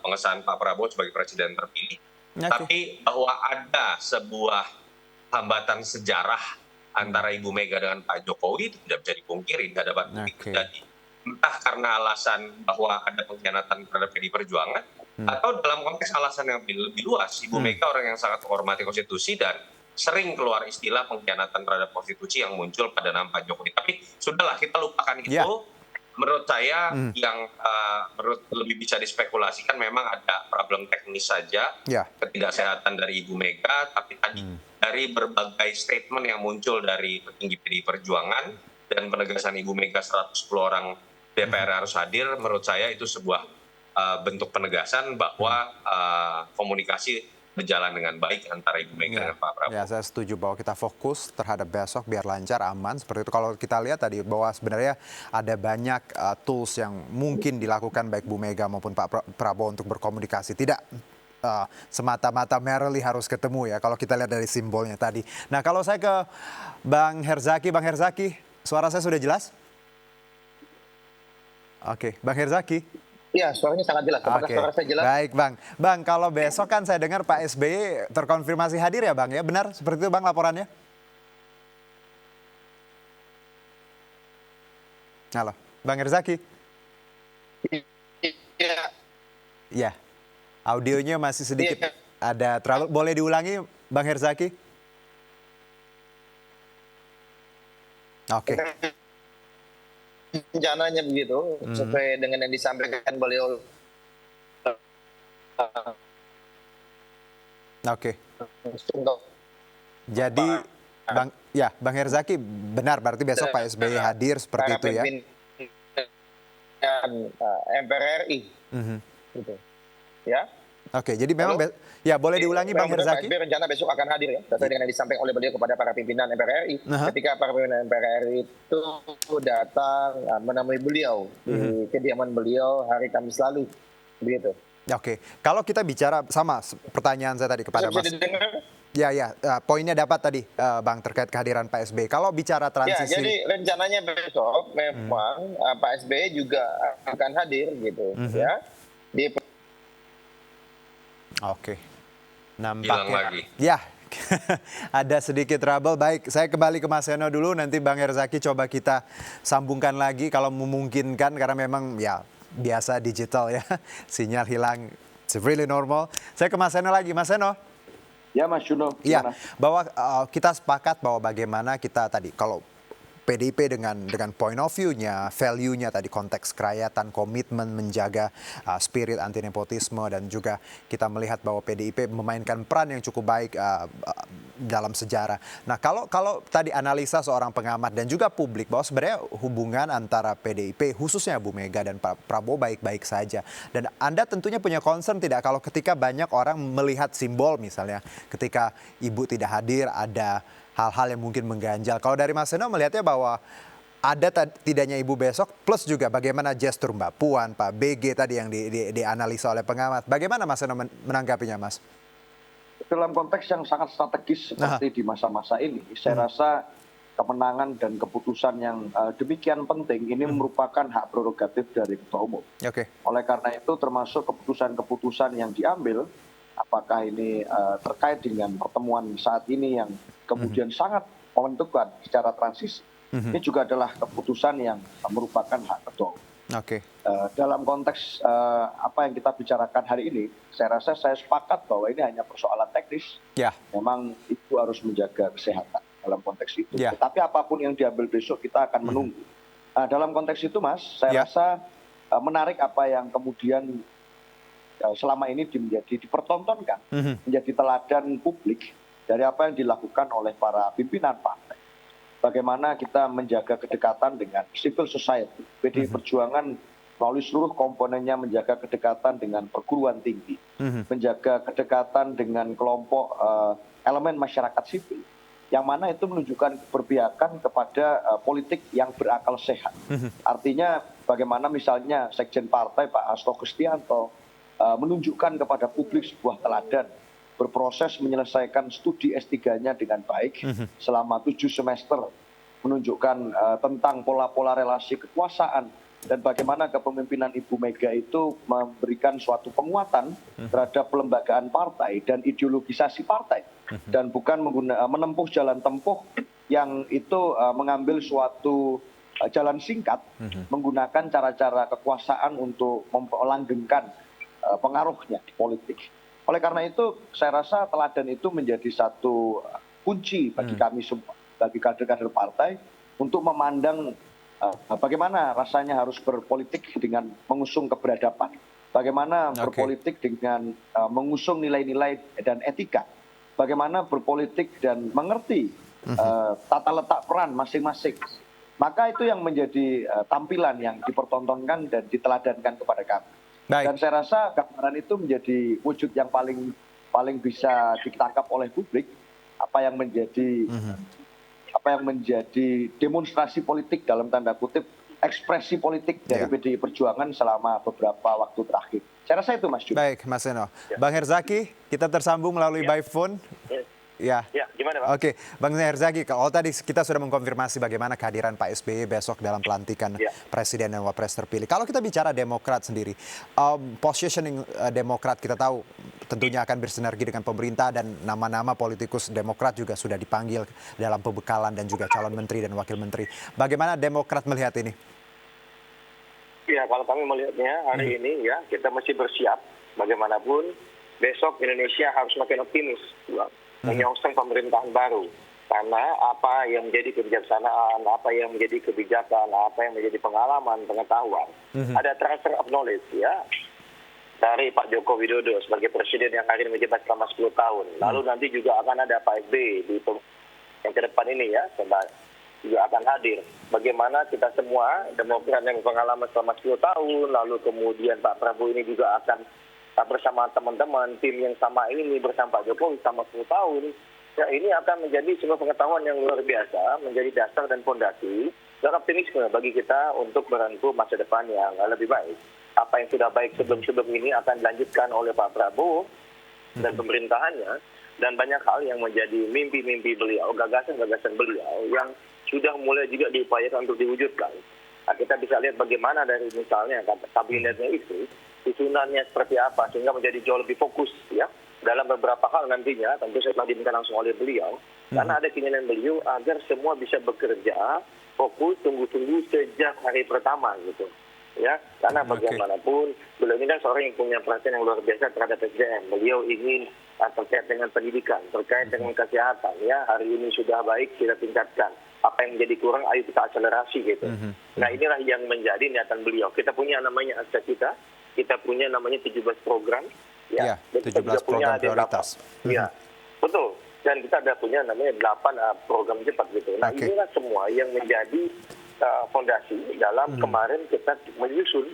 pengesahan Pak Prabowo sebagai presiden terpilih. Tapi bahwa ada sebuah hambatan sejarah antara Ibu Mega dengan Pak Jokowi itu tidak bisa dipungkiri, tidak dapat terjadi. Entah karena alasan bahwa ada pengkhianatan terhadap PDI Perjuangan, atau dalam konteks alasan yang lebih luas, Ibu Mega orang yang sangat menghormati konstitusi dan sering keluar istilah pengkhianatan terhadap konstitusi yang muncul pada nama Pak Jokowi. Tapi sudahlah, kita lupakan itu. Menurut saya yang lebih bisa dispekulasikan memang ada problem teknis saja, ketidaksehatan dari Ibu Mega, tapi tadi dari berbagai statement yang muncul dari petinggi PDI Perjuangan dan penegasan Ibu Mega 110 orang DPR harus hadir, menurut saya itu sebuah bentuk penegasan bahwa komunikasi berjalan dengan baik antara Ibu Mega dengan Pak Prabowo. Ya, saya setuju bahwa kita fokus terhadap besok biar lancar, aman. Seperti itu. Kalau kita lihat tadi bahwa sebenarnya ada banyak tools yang mungkin dilakukan baik Bu Mega maupun Pak Prabowo untuk berkomunikasi. Tidak semata-mata merely harus ketemu ya, kalau kita lihat dari simbolnya tadi. Nah, kalau saya ke Bang Herzaki, suara saya sudah jelas? Oke, Bang Herzaki. Iya, suaranya sangat jelas. Apakah suara saya jelas? Baik, Bang. Bang, kalau besok kan saya dengar Pak SBY terkonfirmasi hadir ya, Bang ya? Benar seperti itu, Bang, laporannya? Halo, Bang Herzaki? Iya. Iya. Audionya masih sedikit ada trouble. Boleh diulangi, Bang Herzaki? Oke. Rencananya begitu, sesuai dengan yang disampaikan beliau. Oke. Jadi Bang Herzaki benar berarti besok Pak SBY hadir seperti itu ya? MPR RI. Gitu. Ya. Oke, jadi memang ya boleh diulangi Bang Herzaki. Pak SBY rencana besok akan hadir ya, sesuai dengan yang disampaikan oleh beliau kepada para pimpinan MPR RI. Ketika para pimpinan MPR RI itu datang menemui beliau di kediaman beliau hari Kamis lalu, begitu. Oke, kalau kita bicara sama pertanyaan saya tadi kepada Mas. Ya, poinnya dapat tadi Bang terkait kehadiran Pak SBY. Kalau bicara transisi. Ya, jadi rencananya besok memang Pak SBY juga akan hadir gitu, ya. Oke, nampaknya ya ada sedikit trouble. Baik, saya kembali ke Mas Seno dulu, nanti Bang Herzaki coba kita sambungkan lagi kalau memungkinkan, karena memang ya biasa digital ya, sinyal hilang, it's really normal. Saya ke Mas Seno lagi, Mas Seno. Ya Mas Juno. Ya, bahwa kita sepakat bahwa bagaimana kita tadi, kalau PDIP dengan point of view-nya, value-nya tadi, konteks kerakyatan, komitmen menjaga spirit anti nepotisme, dan juga kita melihat bahwa PDIP memainkan peran yang cukup baik dalam sejarah. Nah, kalau tadi analisa seorang pengamat dan juga publik bahwa sebenarnya hubungan antara PDIP khususnya Bu Mega dan Pak Prabowo baik-baik saja. Dan Anda tentunya punya concern tidak kalau ketika banyak orang melihat simbol, misalnya ketika Ibu tidak hadir ada hal-hal yang mungkin mengganjal. Kalau dari Mas Seno melihatnya bahwa ada tidaknya Ibu besok, plus juga bagaimana gestur Mbak Puan, Pak BG tadi yang dianalisa oleh pengamat. Bagaimana Mas Seno menanggapinya, Mas? Dalam konteks yang sangat strategis seperti di masa-masa ini, saya rasa kemenangan dan keputusan yang demikian penting ini merupakan hak prerogatif dari Ketua Umum. Oleh karena itu termasuk keputusan-keputusan yang diambil, apakah ini terkait dengan pertemuan saat ini yang kemudian sangat menentukan secara transisi. Ini juga adalah keputusan yang merupakan hak ketua. Dalam konteks apa yang kita bicarakan hari ini, saya rasa saya sepakat bahwa ini hanya persoalan teknis. Memang itu harus menjaga kesehatan dalam konteks itu. Tetapi apapun yang diambil besok kita akan menunggu. Dalam konteks itu Mas, saya rasa menarik apa yang kemudian selama ini dipertontonkan, menjadi teladan publik dari apa yang dilakukan oleh para pimpinan partai. Bagaimana kita menjaga kedekatan dengan civil society. PDI Perjuangan melalui seluruh komponennya menjaga kedekatan dengan perguruan tinggi, menjaga kedekatan dengan kelompok elemen masyarakat sipil, yang mana itu menunjukkan keberpihakan kepada politik yang berakal sehat. Artinya bagaimana misalnya Sekjen Partai Pak Hasto Kristianto menunjukkan kepada publik sebuah teladan, berproses menyelesaikan studi S3-nya dengan baik selama 7 semester, menunjukkan tentang pola-pola relasi kekuasaan, dan bagaimana kepemimpinan Ibu Mega itu memberikan suatu penguatan terhadap pelembagaan partai dan ideologisasi partai, dan bukan menempuh jalan tempuh yang itu mengambil suatu jalan singkat, menggunakan cara-cara kekuasaan untuk melanggengkan pengaruhnya di politik. Oleh karena itu, saya rasa teladan itu menjadi satu kunci bagi kami semua, bagi kader-kader partai, untuk memandang bagaimana rasanya harus berpolitik dengan mengusung keberadaban, bagaimana berpolitik dengan mengusung nilai-nilai dan etika, bagaimana berpolitik dan mengerti tata letak peran masing-masing. Maka itu yang menjadi tampilan yang dipertontonkan dan diteladankan kepada kami. Dan saya rasa gambaran itu menjadi wujud yang paling bisa ditangkap oleh publik, apa yang menjadi demonstrasi politik dalam tanda kutip, ekspresi politik dari PDI Perjuangan selama beberapa waktu terakhir. Saya rasa itu, Mas Jun. Baik, Mas Seno. Bang Herzaki, kita tersambung melalui by phone. Ya, gimana Pak? Oke, Bang Herzaki, kalau tadi kita sudah mengkonfirmasi bagaimana kehadiran Pak SBY besok dalam pelantikan Presiden dan Wapres terpilih. Kalau kita bicara Demokrat sendiri, positioning Demokrat kita tahu tentunya akan bersinergi dengan pemerintah, dan nama-nama politikus Demokrat juga sudah dipanggil dalam pembekalan dan juga calon menteri dan wakil menteri. Bagaimana Demokrat melihat ini? Ya, kalau kami melihatnya hari ini ya, kita mesti bersiap bagaimanapun besok Indonesia harus makin optimis, menyongsong pemerintahan baru. Karena apa yang menjadi kebijaksanaan, apa yang menjadi kebijakan, apa yang menjadi pengalaman, pengetahuan, ada transfer of knowledge ya dari Pak Joko Widodo sebagai presiden yang akan menjabat selama 10 tahun. Lalu nanti juga akan ada Pak SBY di yang ke depan ini ya, juga akan hadir. Bagaimana kita semua Demokrat yang pengalaman selama 10 tahun, lalu kemudian Pak Prabowo ini juga akan bersama teman-teman tim yang sama ini bersama Pak Jokowi selama 10 tahun, ya ini akan menjadi sebuah pengetahuan yang luar biasa, menjadi dasar dan fondasi dan optimisme bagi kita untuk merangkul masa depan yang lebih baik. Apa yang sudah baik sebelum ini akan dilanjutkan oleh Pak Prabowo dan pemerintahannya, dan banyak hal yang menjadi mimpi-mimpi beliau, gagasan-gagasan beliau yang sudah mulai juga diupayakan untuk diwujudkan. Nah, kita bisa lihat bagaimana dari misalnya kabinetnya itu susunannya seperti apa sehingga menjadi jauh lebih fokus ya dalam beberapa hal nantinya. Tentu saya telah diminta langsung oleh beliau karena ada keinginan beliau agar semua bisa bekerja fokus tunggu-tunggu sejak hari pertama gitu ya, karena bagaimanapun beliau ini kan seorang yang punya perhatian yang luar biasa terhadap SDM. Beliau ingin terkait dengan pendidikan, terkait dengan kesehatan ya, hari ini sudah baik kita tingkatkan, apa yang menjadi kurang ayo kita akselerasi gitu. Nah inilah yang menjadi niatan beliau. Kita punya namanya akses kita punya namanya 17 program ya, 17 program prioritas. Ya, betul. Dan kita ada punya namanya 8 program cepat gitu. Nah, inilah semua yang menjadi fondasi dalam kemarin kita menyusun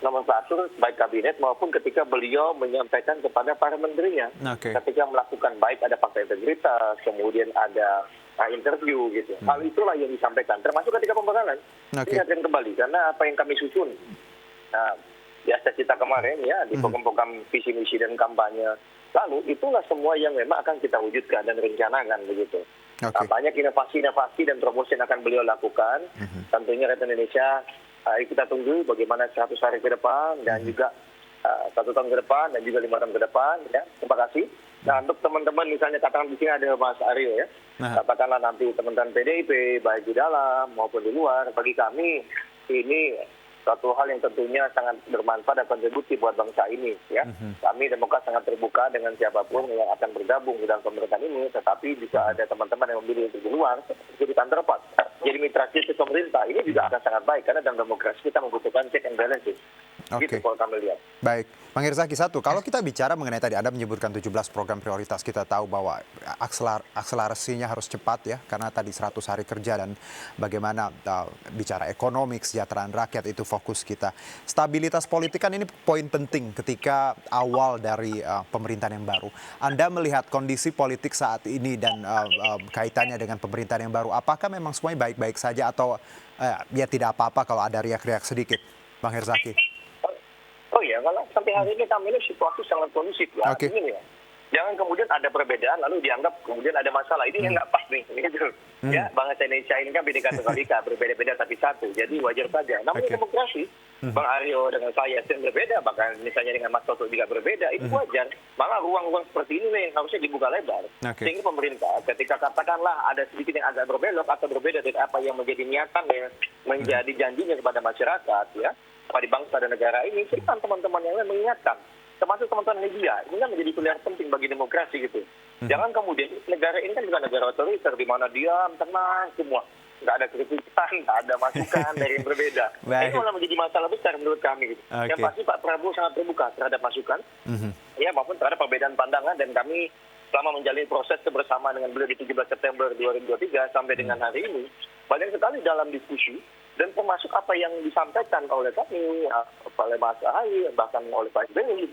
nomenklatur baik kabinet maupun ketika beliau menyampaikan kepada para menterinya. Ketika melakukan baik ada fakta integritas, kemudian ada interview gitu. Hal itulah yang disampaikan, termasuk ketika pembekalan. Ingatkan kembali karena apa yang kami susun. Nah, biasa kita kemarin ya di program-program visi misi dan kampanye lalu itulah semua yang memang akan kita wujudkan dan rencanakan begitu. Nah, banyak inovasi-inovasi dan promosi yang akan beliau lakukan. Tentunya rakyat Indonesia kita tunggu bagaimana 100 hari ke depan dan juga 1 tahun ke depan dan juga 5 tahun ke depan ya. Terima kasih. Nah, untuk teman-teman misalnya katakan di sini ada Mas Aryo ya. Katakanlah nanti teman-teman PDIP baik di dalam maupun di luar, bagi kami ini satu hal yang tentunya sangat bermanfaat dan kontribusi buat bangsa ini ya. Kami Demokrat sangat terbuka dengan siapapun yang akan bergabung di dalam pemerintahan ini, tetapi jika ada teman-teman yang memilih untuk di luar jadi counterpart, jadi mitra kritis pemerintah, ini juga akan sangat baik karena dalam demokrasi kita membutuhkan check and balances. Gitu kalau kami lihat. Baik, Bang Herzaki, satu, kalau kita bicara mengenai tadi Anda menyebutkan 17 program prioritas, kita tahu bahwa akselerasinya harus cepat ya, karena tadi 100 hari kerja dan bagaimana bicara ekonomi, kesejahteraan rakyat itu fokus kita. Stabilitas politik kan ini poin penting ketika awal dari pemerintahan yang baru. Anda melihat kondisi politik saat ini dan kaitannya dengan pemerintahan yang baru, apakah memang semuanya baik-baik saja atau ya tidak apa-apa kalau ada riak-riak sedikit, Bang Herzaki? Oh iya, kalau sampai hari ini kami ini situasi sangat kondusif ya. Ini ya. Jangan kemudian ada perbedaan lalu dianggap kemudian ada masalah. Ini yang nggak pas nih. Gitu. Ya, bangsa Indonesia ini kan beda katolik, berbeda-beda tapi satu. Jadi wajar saja. Namanya demokrasi. Bang Aryo dengan saya yang berbeda, bahkan misalnya dengan Mas Toto juga berbeda. Itu wajar. Malah ruang-ruang seperti ini yang harusnya dibuka lebar. Sehingga pemerintah ketika katakanlah ada sedikit yang agak berbelok atau berbeda dari apa yang menjadi niatannya, menjadi janjinya kepada masyarakat, ya, pada bangsa dan negara ini, kan teman-teman yang lain mengingatkan, termasuk teman-teman media, ini kan menjadi pilihan penting bagi demokrasi gitu. Jangan kemudian negara ini kan bukan negara otoriter di mana diam, tenang semua, nggak ada kritikan, nggak ada masukan dari yang berbeda. Ini malah menjadi masalah besar menurut kami. Gitu. Yang pasti Pak Prabowo sangat terbuka terhadap masukan, ya maupun terhadap perbedaan pandangan, dan kami selama menjalani proses kebersamaan dengan beliau di 17 September 2023 sampai dengan hari ini, banyak sekali dalam diskusi dan termasuk apa yang disampaikan oleh kami, oleh Mas Ahaye, bahkan oleh Pak SBY,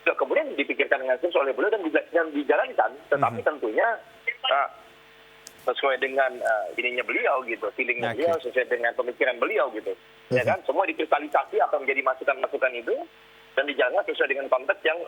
kemudian dipikirkan dengan serius oleh beliau dan dijalankan, tetapi tentunya sesuai dengan ininya beliau gitu, feelingnya beliau, sesuai dengan pemikiran beliau gitu, ya kan, semua dikristalisasi apa menjadi masukan-masukan itu dan dijalankan sesuai dengan konteks yang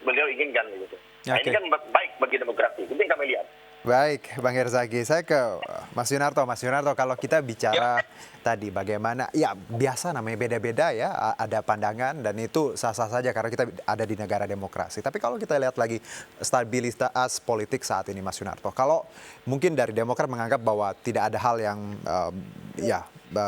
beliau inginkan gitu. Nah ini kan baik bagi demokrasi, itu yang kami lihat. Baik, Bang Herzaki, saya ke Mas Yunarto. Mas Yunarto, kalau kita bicara tadi bagaimana, ya biasa namanya beda-beda ya, ada pandangan dan itu sah-sah saja karena kita ada di negara demokrasi. Tapi kalau kita lihat lagi stabilitas politik saat ini, Mas Yunarto, kalau mungkin dari Demokrat menganggap bahwa tidak ada hal yang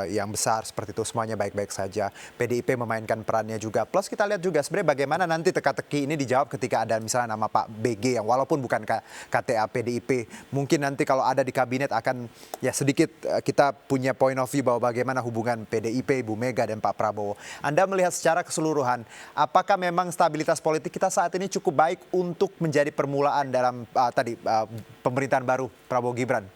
yang besar seperti itu, semuanya baik-baik saja. PDIP memainkan perannya juga. Plus kita lihat juga sebenarnya bagaimana nanti teka-teki ini dijawab ketika ada misalnya nama Pak BG yang walaupun bukan KTA PDIP, mungkin nanti kalau ada di kabinet akan ya sedikit kita punya point of view bahwa bagaimana hubungan PDIP, Bu Mega dan Pak Prabowo. Anda melihat secara keseluruhan, apakah memang stabilitas politik kita saat ini cukup baik untuk menjadi permulaan dalam pemerintahan baru Prabowo Gibran?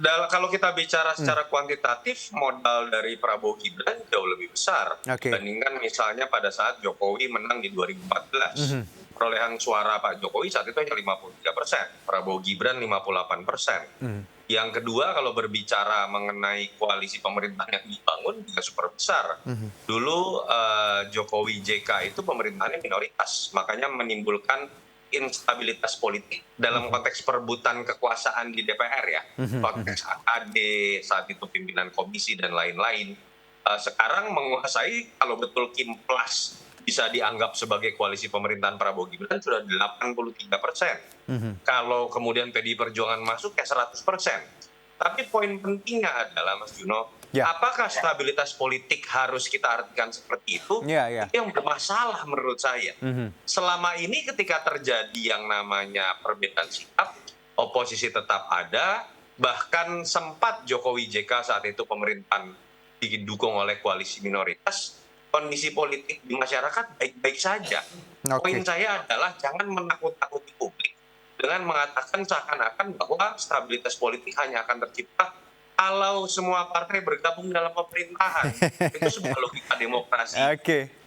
Ya, kalau kita bicara secara kuantitatif, modal dari Prabowo Gibran jauh lebih besar dibandingkan misalnya pada saat Jokowi menang di 2014. Perolehan suara Pak Jokowi saat itu hanya 53%, Prabowo Gibran 58%. Yang kedua, kalau berbicara mengenai koalisi pemerintahan yang dibangun juga super besar. Dulu Jokowi JK itu pemerintahannya minoritas, makanya menimbulkan instabilitas politik dalam konteks perebutan kekuasaan di DPR ya, konteks AKD saat itu pimpinan komisi dan lain-lain. Sekarang menguasai, kalau betul Kim Plus bisa dianggap sebagai koalisi pemerintahan Prabowo Gibran sudah 83%. Kalau kemudian PDI Perjuangan masuk ya 100%. Tapi poin pentingnya adalah Mas Juno, apakah stabilitas politik harus kita artikan seperti itu? Itu yang bermasalah menurut saya. Selama ini ketika terjadi yang namanya perbedaan sikap, oposisi tetap ada, bahkan sempat Jokowi JK saat itu pemerintahan didukung oleh koalisi minoritas, kondisi politik di masyarakat baik-baik saja. Poin saya adalah jangan menakut-nakuti publik dengan mengatakan seakan-akan bahwa stabilitas politik hanya akan tercipta kalau semua partai bergabung dalam pemerintahan. Itu sebuah logika demokrasi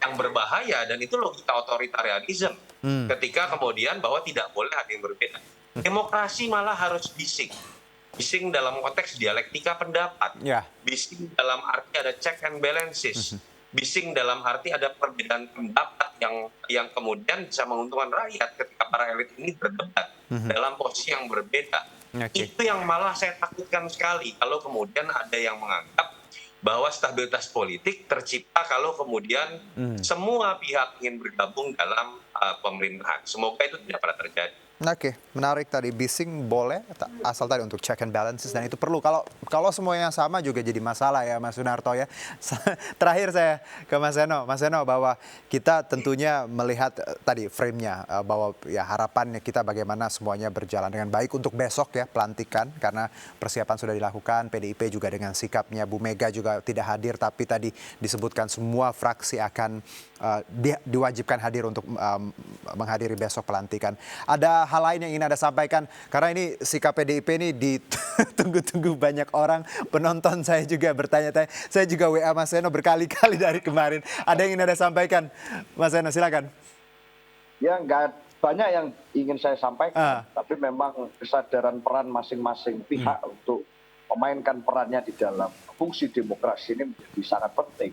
yang berbahaya dan itu logika otoritarianisme. Ketika kemudian bahwa tidak boleh ada yang berbeda. Demokrasi malah harus bising. Bising dalam konteks dialektika pendapat. Bising dalam arti ada check and balances. Bising dalam arti ada perbedaan pendapat yang kemudian bisa menguntungkan rakyat ketika para elit ini berdebat dalam posisi yang berbeda. Itu yang malah saya takutkan sekali kalau kemudian ada yang menganggap bahwa stabilitas politik tercipta kalau kemudian semua pihak ingin bergabung dalam pemerintahan. Semoga itu tidak pernah terjadi. Oke, menarik tadi. Bising boleh, asal tadi untuk check and balances, dan itu perlu. Kalau semuanya sama juga jadi masalah ya, Mas Sunarto ya. Terakhir saya ke Mas Seno, bahwa kita tentunya melihat tadi frame-nya, bahwa ya harapannya kita bagaimana semuanya berjalan dengan baik untuk besok ya, pelantikan, karena persiapan sudah dilakukan. PDIP juga dengan sikapnya, Bu Mega juga tidak hadir, tapi tadi disebutkan semua fraksi akan diwajibkan hadir untuk menghadiri besok pelantikan. Ada hal lain yang ingin Anda sampaikan? Karena ini sikap PDIP ini ditunggu-tunggu banyak orang. Penonton saya juga bertanya-tanya. Saya juga WA Mas Seno berkali-kali dari kemarin. Ada yang ingin Anda sampaikan? Mas Seno, silakan. Ya, nggak banyak yang ingin saya sampaikan. Tapi memang kesadaran peran masing-masing pihak untuk memainkan perannya di dalam fungsi demokrasi ini menjadi sangat penting.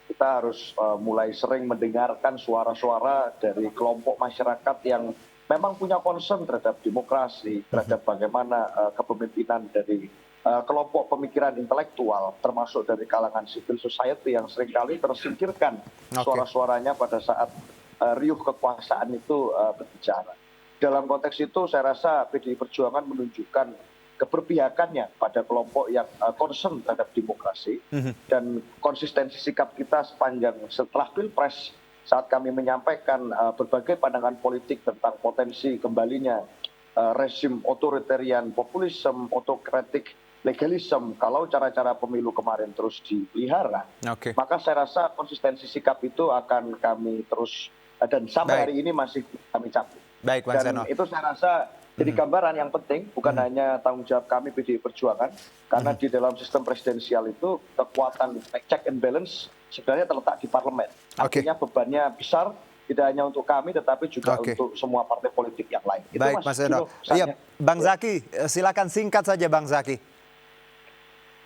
Kita harus mulai sering mendengarkan suara-suara dari kelompok masyarakat yang memang punya concern terhadap demokrasi, terhadap bagaimana kepemimpinan dari kelompok pemikiran intelektual, termasuk dari kalangan civil society yang seringkali tersingkirkan suara-suaranya pada saat riuh kekuasaan itu berbicara. Dalam konteks itu saya rasa PDI Perjuangan menunjukkan keberpihakannya pada kelompok yang concern terhadap demokrasi, dan konsistensi sikap kita sepanjang setelah Pilpres saat kami menyampaikan berbagai pandangan politik tentang potensi kembalinya rezim otoritarian populisme, otokratik legalisme, kalau cara-cara pemilu kemarin terus dipelihara, maka saya rasa konsistensi sikap itu akan kami terus, dan sampai hari ini masih kami cabut. Dan itu saya rasa jadi gambaran yang penting, bukan hanya tanggung jawab kami PDI Perjuangan, karena di dalam sistem presidensial itu kekuatan check and balance sebenarnya terletak di parlemen. Artinya bebannya besar, tidak hanya untuk kami, tetapi juga untuk semua partai politik yang lain. Baik, Mas Seno. Iya, Bang Zaki, silakan singkat saja Bang Zaki.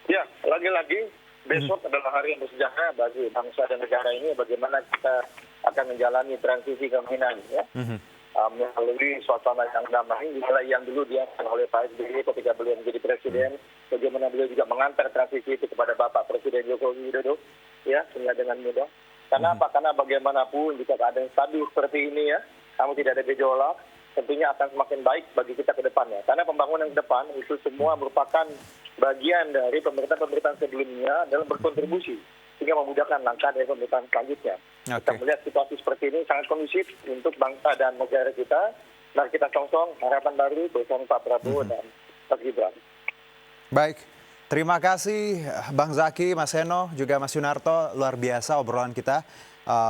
Ya, lagi-lagi besok adalah hari yang bersejarah bagi bangsa dan negara ini, bagaimana kita akan menjalani transisi kepemimpinan ya. Melalui suasana yang damai, yang dulu diangkat oleh Pak SBY ketika beliau menjadi presiden, bagaimana beliau juga mengantar transisi itu kepada Bapak Presiden Joko Widodo, ya, sehingga dengan mudah. Karena apa? Karena bagaimanapun jika keadaan stabil seperti ini ya, kamu tidak ada gejolak, tentunya akan semakin baik bagi kita ke depannya. Karena pembangunan ke depan itu semua merupakan bagian dari pemerintahan-pemerintahan sebelumnya dalam berkontribusi, sehingga memudahkan langkah dari pemerintahan selanjutnya. Kita melihat situasi seperti ini sangat kondusif untuk bangsa dan negara kita. Mari kita song-song harapan baru bersama Pak Prabowo dan Mas Gibran. Baik, terima kasih Bang Zaki, Mas Seno, juga Mas Sunarto. Luar biasa obrolan kita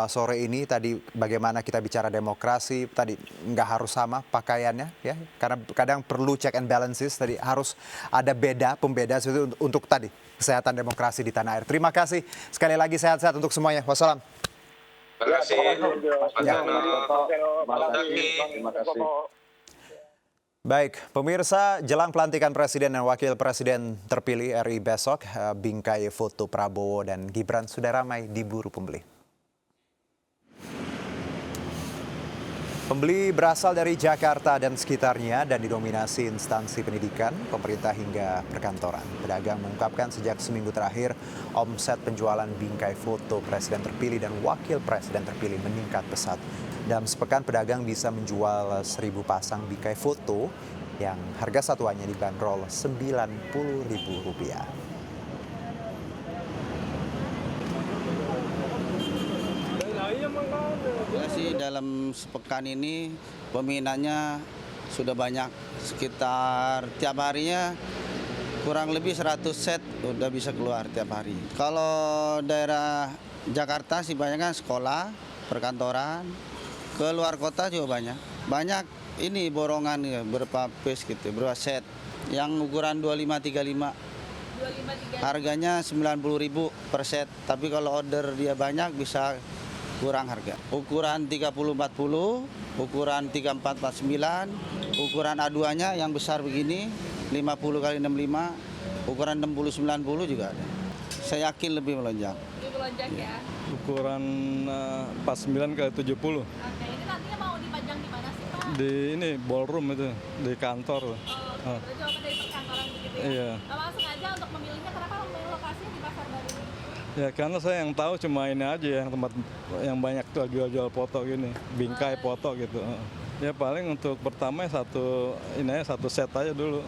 sore ini. Tadi bagaimana kita bicara demokrasi, tadi nggak harus sama pakaiannya ya, karena kadang perlu check and balances. Tadi harus ada pembeda untuk tadi kesehatan demokrasi di tanah air. Terima kasih sekali lagi, sehat-sehat untuk semuanya. Wassalam. Terima kasih. Terima kasih. Baik, pemirsa, jelang pelantikan Presiden dan Wakil Presiden terpilih RI besok, bingkai foto Prabowo dan Gibran sudah ramai diburu pembeli. Pembeli berasal dari Jakarta dan sekitarnya dan didominasi instansi pendidikan, pemerintah hingga perkantoran. Pedagang mengungkapkan sejak seminggu terakhir, omset penjualan bingkai foto Presiden terpilih dan Wakil Presiden terpilih meningkat pesat. Dalam sepekan, pedagang bisa menjual 1.000 pasang bingkai foto yang harga satuannya dibanderol Rp90.000. Dalam sepekan ini peminatnya sudah banyak, sekitar tiap harinya kurang lebih 100 set udah bisa keluar tiap hari. Kalau daerah Jakarta sih banyak kan sekolah, perkantoran, ke luar kota juga banyak. Banyak ini borongan ya, berapa piece gitu, berapa set. Yang ukuran 25-35. Harganya 90.000 per set, tapi kalau order dia banyak bisa kurang harga. Ukuran 30-40, ukuran 34-49, ukuran A2-nya yang besar begini 50x65, ukuran 60-90 juga ada. Saya yakin lebih melonjak. Lebih melonjak ya. Ukuran 49x70. Oke, ini nantinya mau dipajang di mana sih Pak? Di ini ballroom itu, di kantor. Berarti dari perkantoran begitu ya? Iya. Memang sengaja untuk memilihnya, kenapa memilih lokasinya di Pasar Baru ini? Ya karena saya yang tahu cuma ini aja yang tempat yang banyak tuh jual-jual foto gini, bingkai foto gitu. Ya paling untuk pertama satu set aja dulu.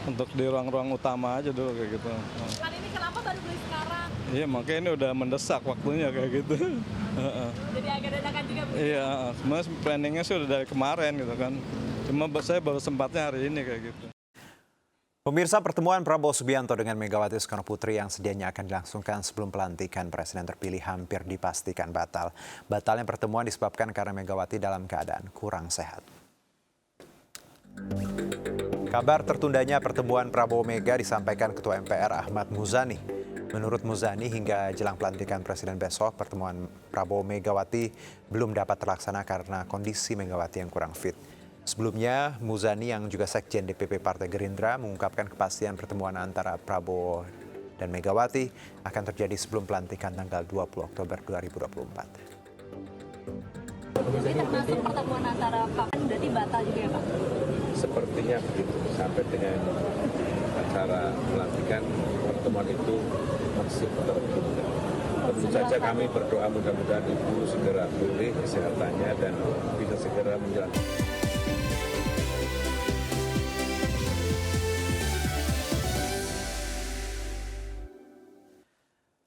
Untuk di ruang-ruang utama aja dulu kayak gitu. Kan ini kenapa baru beli sekarang? Iya, makanya ini udah mendesak waktunya kayak gitu. Jadi agak dadakan juga begitu? Iya, sebenarnya planningnya sih udah dari kemarin gitu kan. Cuma saya baru sempatnya hari ini kayak gitu. Pemirsa, pertemuan Prabowo Subianto dengan Megawati Soekarno Putri yang sedianya akan dilangsungkan sebelum pelantikan presiden terpilih hampir dipastikan batal. Batalnya pertemuan disebabkan karena Megawati dalam keadaan kurang sehat. Kabar tertundanya pertemuan Prabowo Mega disampaikan Ketua MPR Ahmad Muzani. Menurut Muzani, hingga jelang pelantikan presiden besok, pertemuan Prabowo Megawati belum dapat terlaksana karena kondisi Megawati yang kurang fit. Sebelumnya, Muzani yang juga Sekjen DPP Partai Gerindra mengungkapkan kepastian pertemuan antara Prabowo dan Megawati akan terjadi sebelum pelantikan tanggal 20 Oktober 2024. Jadi termasuk pertemuan antara kapan berarti batal juga ya Pak? Sepertinya begitu, sampai dengan acara pelantikan pertemuan itu masih tertunda. Tentu saja kami berdoa mudah-mudahan Ibu segera pulih kesehatannya dan bisa segera menjalankan.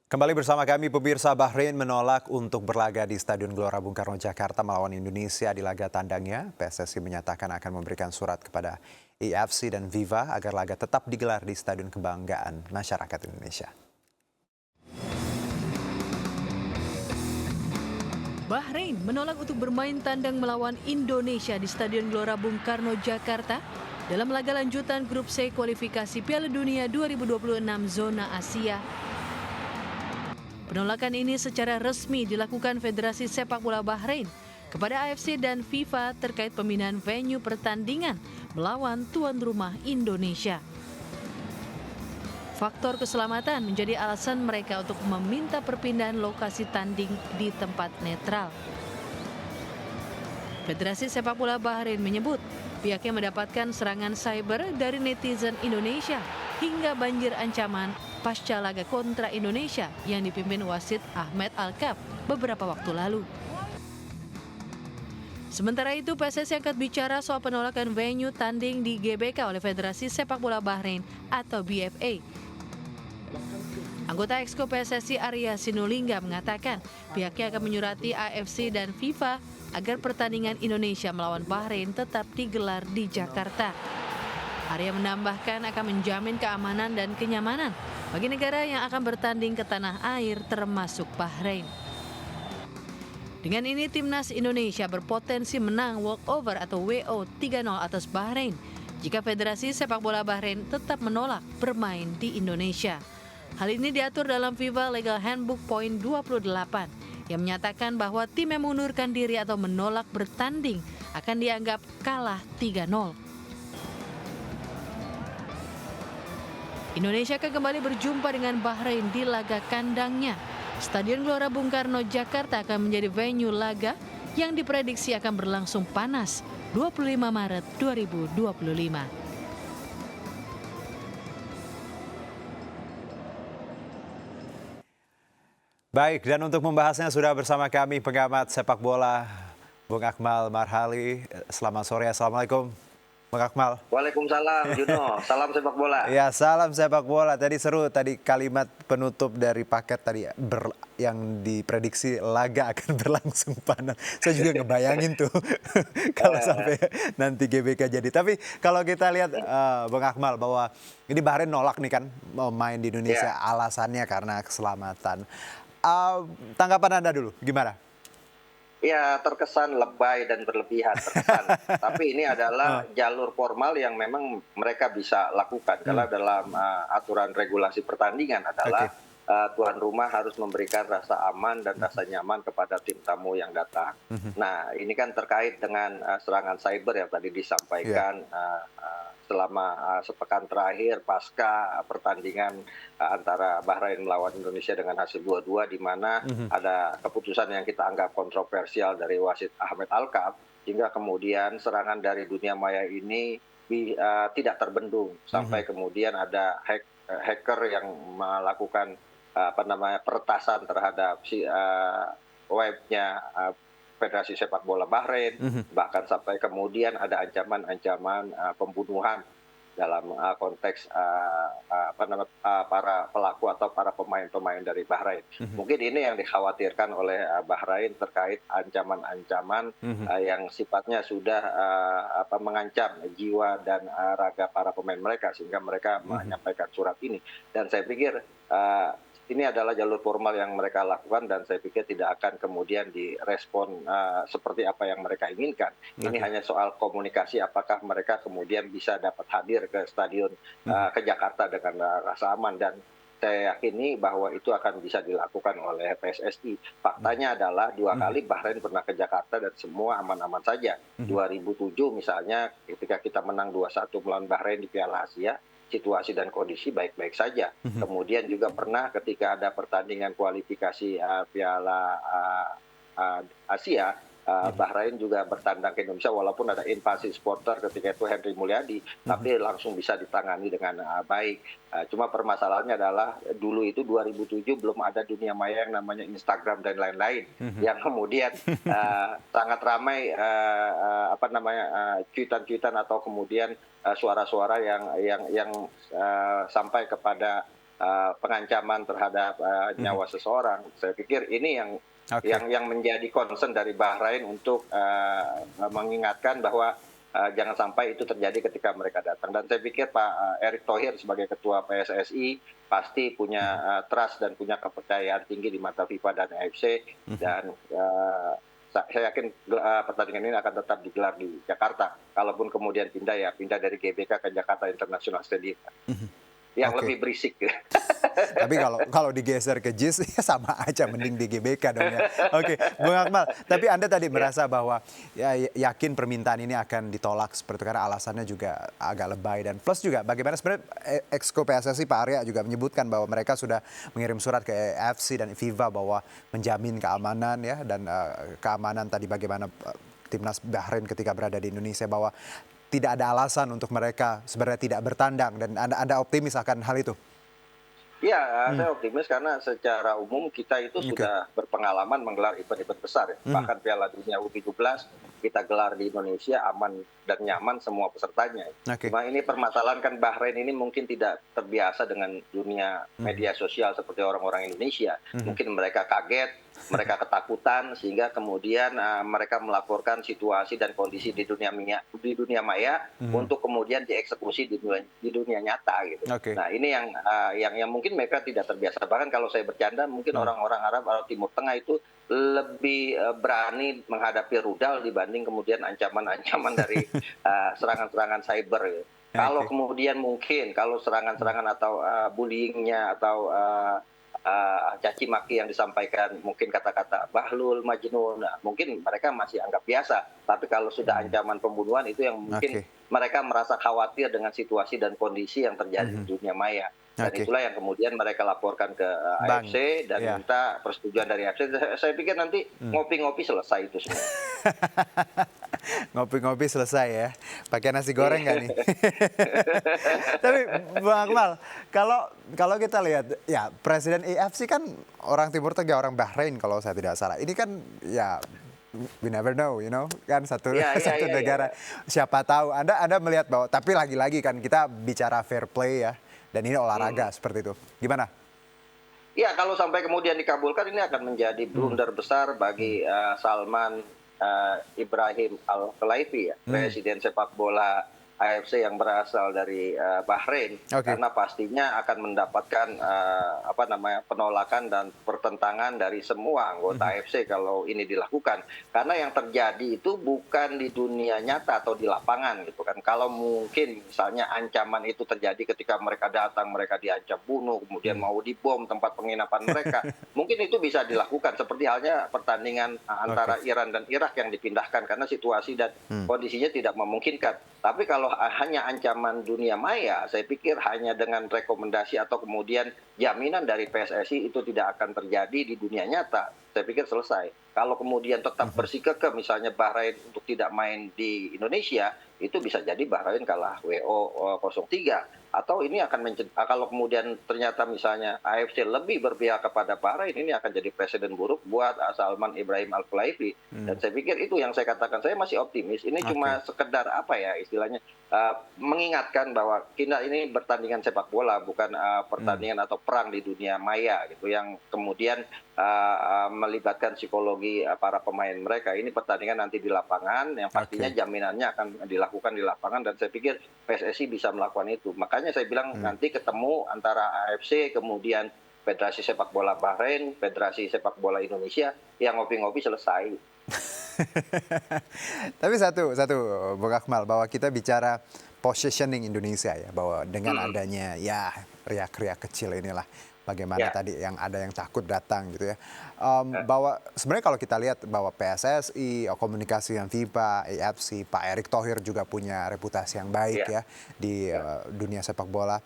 Kembali bersama kami, pemirsa. Bahrain menolak untuk berlaga di Stadion Gelora Bung Karno Jakarta melawan Indonesia di laga tandangnya. PSSI menyatakan akan memberikan surat kepada IFC dan FIFA agar laga tetap digelar di Stadion Kebanggaan Masyarakat Indonesia. Bahrain menolak untuk bermain tandang melawan Indonesia di Stadion Gelora Bung Karno Jakarta dalam laga lanjutan Grup C kualifikasi Piala Dunia 2026 zona Asia. Penolakan ini secara resmi dilakukan Federasi Sepak Bola Bahrain kepada AFC dan FIFA terkait pemindahan venue pertandingan melawan tuan rumah Indonesia. Faktor keselamatan menjadi alasan mereka untuk meminta perpindahan lokasi tanding di tempat netral. Federasi Sepak Bola Bahrain menyebut pihaknya mendapatkan serangan cyber dari netizen Indonesia hingga banjir ancaman pasca laga kontra Indonesia yang dipimpin wasit Ahmed Alkaf beberapa waktu lalu. Sementara itu, PSSI angkat bicara soal penolakan venue tanding di GBK oleh Federasi Sepak Bola Bahrain atau BFA. Anggota Exco PSSI Arya Sinulinga mengatakan pihaknya akan menyurati AFC dan FIFA agar pertandingan Indonesia melawan Bahrain tetap digelar di Jakarta. Arya menambahkan akan menjamin keamanan dan kenyamanan bagi negara yang akan bertanding ke tanah air termasuk Bahrain. Dengan ini timnas Indonesia berpotensi menang walkover atau WO 3-0 atas Bahrain jika Federasi Sepak Bola Bahrain tetap menolak bermain di Indonesia. Hal ini diatur dalam FIFA Legal Handbook Poin 28 yang menyatakan bahwa tim yang mengundurkan diri atau menolak bertanding akan dianggap kalah 3-0. Indonesia akan kembali berjumpa dengan Bahrain di laga kandangnya. Stadion Gelora Bung Karno Jakarta akan menjadi venue laga yang diprediksi akan berlangsung panas 25 Maret 2025. Baik, dan untuk membahasnya sudah bersama kami pengamat sepak bola Bung Akmal Marhali. Selamat sore, Assalamualaikum Bung Akmal. Waalaikumsalam Juno, salam sepak bola. Ya, salam sepak bola. Tadi seru tadi kalimat penutup dari paket tadi yang diprediksi laga akan berlangsung panas. Saya juga ngebayangin tuh kalau sampai nanti GBK jadi. Tapi kalau kita lihat Bung Akmal bahwa ini Bahrain nolak nih kan mau main di Indonesia, alasannya karena keselamatan. Tanggapan Anda dulu, gimana? Ya, terkesan lebay dan berlebihan terkesan. Tapi ini adalah jalur formal yang memang mereka bisa lakukan. Karena dalam aturan regulasi pertandingan adalah tuan rumah harus memberikan rasa aman dan rasa nyaman kepada tim tamu yang datang. Nah, ini kan terkait dengan serangan cyber yang tadi disampaikan selama sepekan terakhir pasca pertandingan antara Bahrain melawan Indonesia dengan hasil 2-2 di mana ada keputusan yang kita anggap kontroversial dari wasit Ahmed Alkaf hingga kemudian serangan dari dunia maya ini tidak terbendung sampai kemudian ada hacker yang melakukan peretasan terhadap webnya Federasi Sepak Bola Bahrain, bahkan sampai kemudian ada ancaman-ancaman pembunuhan dalam konteks para pelaku atau para pemain-pemain dari Bahrain. Mungkin ini yang dikhawatirkan oleh Bahrain terkait ancaman-ancaman yang sifatnya sudah mengancam jiwa dan raga para pemain mereka, sehingga mereka menyampaikan surat ini. Dan saya pikir ini adalah jalur formal yang mereka lakukan, dan saya pikir tidak akan kemudian direspon seperti apa yang mereka inginkan. Ini hanya soal komunikasi, apakah mereka kemudian bisa dapat hadir ke stadion ke Jakarta dengan rasa aman, dan saya yakini bahwa itu akan bisa dilakukan oleh PSSI. Faktanya adalah 2 kali Bahrain pernah ke Jakarta dan semua aman-aman saja. 2007 misalnya ketika kita menang 2-1 melawan Bahrain di Piala Asia, situasi dan kondisi baik-baik saja. Kemudian juga pernah ketika ada pertandingan kualifikasi Piala Asia, Bahrain juga bertandang ke Indonesia walaupun ada invasi supporter ketika itu Henry Mulyadi, tapi langsung bisa ditangani dengan baik. Cuma permasalahannya adalah dulu itu 2007 belum ada dunia maya yang namanya Instagram dan lain-lain, yang kemudian sangat ramai cuitan-cuitan atau kemudian suara-suara yang sampai kepada pengancaman terhadap nyawa seseorang. Saya pikir ini yang menjadi concern dari Bahrain untuk mengingatkan bahwa jangan sampai itu terjadi ketika mereka datang. Dan saya pikir Pak Erick Thohir sebagai Ketua PSSI pasti punya trust dan punya kepercayaan tinggi di mata FIFA dan AFC, dan saya yakin pertandingan ini akan tetap digelar di Jakarta. Kalaupun kemudian pindah dari GBK ke Jakarta International Stadium. Yang lebih berisik. Tapi kalau digeser ke JIS ya sama aja, mending di GBK dong ya. Oke, Bung Akmal. Tapi Anda tadi merasa bahwa yakin permintaan ini akan ditolak seperti karena alasannya juga agak lebay, dan plus juga bagaimana sebenarnya Exco PSSI Pak Arya juga menyebutkan bahwa mereka sudah mengirim surat ke AFC dan FIFA bahwa menjamin keamanan ya, dan keamanan tadi bagaimana timnas Bahrain ketika berada di Indonesia, bahwa tidak ada alasan untuk mereka sebenarnya tidak bertandang, dan Anda optimis akan hal itu? Ya, saya optimis karena secara umum kita itu sudah berpengalaman menggelar event-event besar. Bahkan Piala Dunia U17 kita gelar di Indonesia aman dan nyaman semua pesertanya. Cuma ini permasalahan kan Bahrain ini mungkin tidak terbiasa dengan dunia media sosial seperti orang-orang Indonesia. Mungkin mereka kaget, mereka ketakutan, sehingga kemudian mereka melaporkan situasi dan kondisi di dunia maya untuk kemudian dieksekusi di dunia nyata gitu. Nah, ini yang mungkin mereka tidak terbiasa. Bahkan kalau saya bercanda, mungkin orang-orang Arab atau Timur Tengah itu lebih berani menghadapi rudal dibanding kemudian ancaman-ancaman dari serangan-serangan cyber. Gitu. Kalau kemudian mungkin kalau serangan-serangan atau bullyingnya atau caci maki yang disampaikan, mungkin kata-kata bahlul, majnun, mungkin mereka masih anggap biasa. Tapi kalau sudah ancaman pembunuhan, itu yang mungkin mereka merasa khawatir dengan situasi dan kondisi yang terjadi di dunia maya. Dan itulah yang kemudian mereka laporkan ke AFC dan minta persetujuan dari AFC. Saya pikir nanti ngopi-ngopi selesai itu semua. Ngopi-ngopi selesai ya. Pakai nasi goreng nggak nih? Tapi Bang Akmal, kalau kita lihat ya Presiden AFC kan orang Timur Tengah, orang Bahrain kalau saya tidak salah. Ini kan ya we never know, you know, kan satu negara. Siapa tahu. Anda melihat bahwa, tapi lagi-lagi kan kita bicara fair play ya. Dan ini olahraga seperti itu. Gimana? Ya, kalau sampai kemudian dikabulkan, ini akan menjadi blunder besar bagi Salman Ibrahim Al-Khelaifi, ya, Presiden sepak bola AFC yang berasal dari Bahrain, karena pastinya akan mendapatkan penolakan dan pertentangan dari semua anggota AFC kalau ini dilakukan. Karena yang terjadi itu bukan di dunia nyata atau di lapangan gitu kan. Kalau mungkin misalnya ancaman itu terjadi ketika mereka datang, mereka diancam bunuh, kemudian mau dibom tempat penginapan mereka, mungkin itu bisa dilakukan. Seperti halnya pertandingan antara Iran dan Irak yang dipindahkan karena situasi dan kondisinya tidak memungkinkan. Tapi kalau hanya ancaman dunia maya, saya pikir hanya dengan rekomendasi atau kemudian jaminan dari PSSI itu tidak akan terjadi di dunia nyata. saya pikir selesai. Kalau kemudian tetap bersikukuh misalnya Bahrain untuk tidak main di Indonesia, itu bisa jadi Bahrain kalah WO 03. Atau ini akan kalau kemudian ternyata misalnya AFC lebih berpihak kepada Bahrain, ini akan jadi presiden buruk buat Salman Ibrahim Al-Khulaifi. Dan saya pikir itu yang saya katakan, saya masih optimis. Ini cuma sekedar apa ya istilahnya, mengingatkan bahwa kita ini bertandingan sepak bola, bukan pertandingan atau perang di dunia maya gitu, yang kemudian melibatkan psikologi para pemain mereka. Ini pertandingan nanti di lapangan, yang pastinya jaminannya akan dilakukan di lapangan, dan saya pikir PSSI bisa melakukan itu. Makanya saya bilang nanti ketemu antara AFC, kemudian Federasi Sepak Bola Bahrain, Federasi Sepak Bola Indonesia, yang ngopi-ngopi selesai. Tapi satu Bung Akmal, bahwa kita bicara positioning Indonesia ya, bahwa dengan adanya ya riak-riak kecil inilah bagaimana tadi yang ada yang takut datang gitu ya. Bahwa sebenarnya kalau kita lihat bahwa PSSI, komunikasi dengan FIFA, AFC, Pak Erick Thohir juga punya reputasi yang baik ya di dunia sepak bola.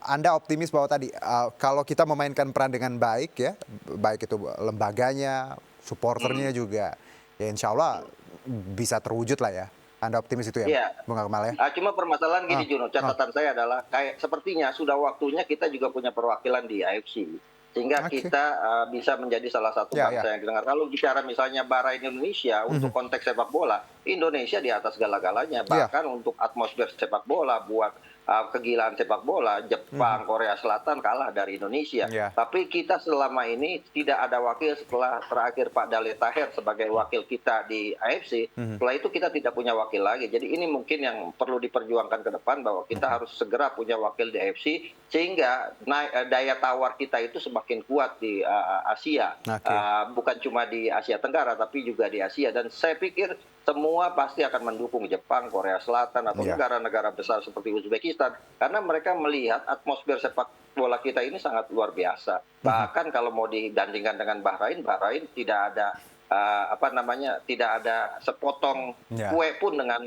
Anda optimis bahwa tadi kalau kita memainkan peran dengan baik ya, baik itu lembaganya, supporternya juga, ya insya Allah bisa terwujud lah ya. Anda optimis itu ya, Bung Akmal ya? Cuma permasalahan gini Juno, catatan saya adalah kayak sepertinya sudah waktunya kita juga punya perwakilan di AFC. Sehingga kita bisa menjadi salah satu bangsa yang didengar. Kalau bicara misalnya Bahrain Indonesia untuk konteks sepak bola, Indonesia di atas segala-galanya. Bahkan untuk atmosfer sepak bola, buat kegilaan sepak bola, Jepang, Korea Selatan kalah dari Indonesia. Tapi kita selama ini tidak ada wakil setelah terakhir Pak Dale Taher sebagai wakil kita di AFC. Setelah itu kita tidak punya wakil lagi. Jadi ini mungkin yang perlu diperjuangkan ke depan, bahwa kita harus segera punya wakil di AFC sehingga daya tawar kita itu semakin kuat di Asia. Bukan cuma di Asia Tenggara tapi juga di Asia. Dan saya pikir semua pasti akan mendukung Jepang, Korea Selatan, atau negara-negara besar seperti Uzbekistan, karena mereka melihat atmosfer sepak bola kita ini sangat luar biasa. Bahkan kalau mau dibandingkan dengan Bahrain tidak ada tidak ada sepotong kue pun dengan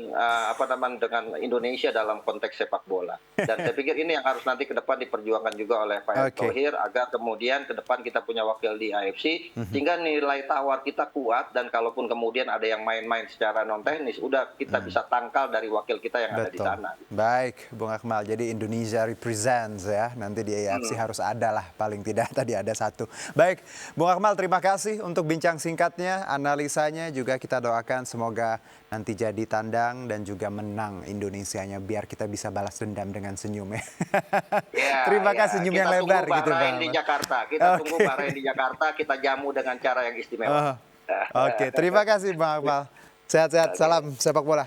dengan Indonesia dalam konteks sepak bola. Dan saya pikir ini yang harus nanti ke depan diperjuangkan juga oleh Pak Erick Thohir, agar kemudian ke depan kita punya wakil di AFC sehingga nilai tawar kita kuat, dan kalaupun kemudian ada yang main-main secara non teknis, udah kita bisa tangkal dari wakil kita yang ada di sana. Baik, Bung Akmal. Jadi Indonesia represents ya. Nanti di AFC harus ada lah, paling tidak tadi ada satu. Baik, Bung Akmal, terima kasih untuk bincang singkatnya, analisanya juga. Kita doakan semoga nanti jadi tandang dan juga menang Indonesianya, biar kita bisa balas dendam dengan senyum ya. Terima kasih, senyum yang lebar gitu Bang. Di Jakarta. Kita tunggu Bahrain di Jakarta, kita jamu dengan cara yang istimewa. Terima kasih Bang Akmal. Sehat-sehat, salam sepak bola.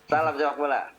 Salam sepak bola.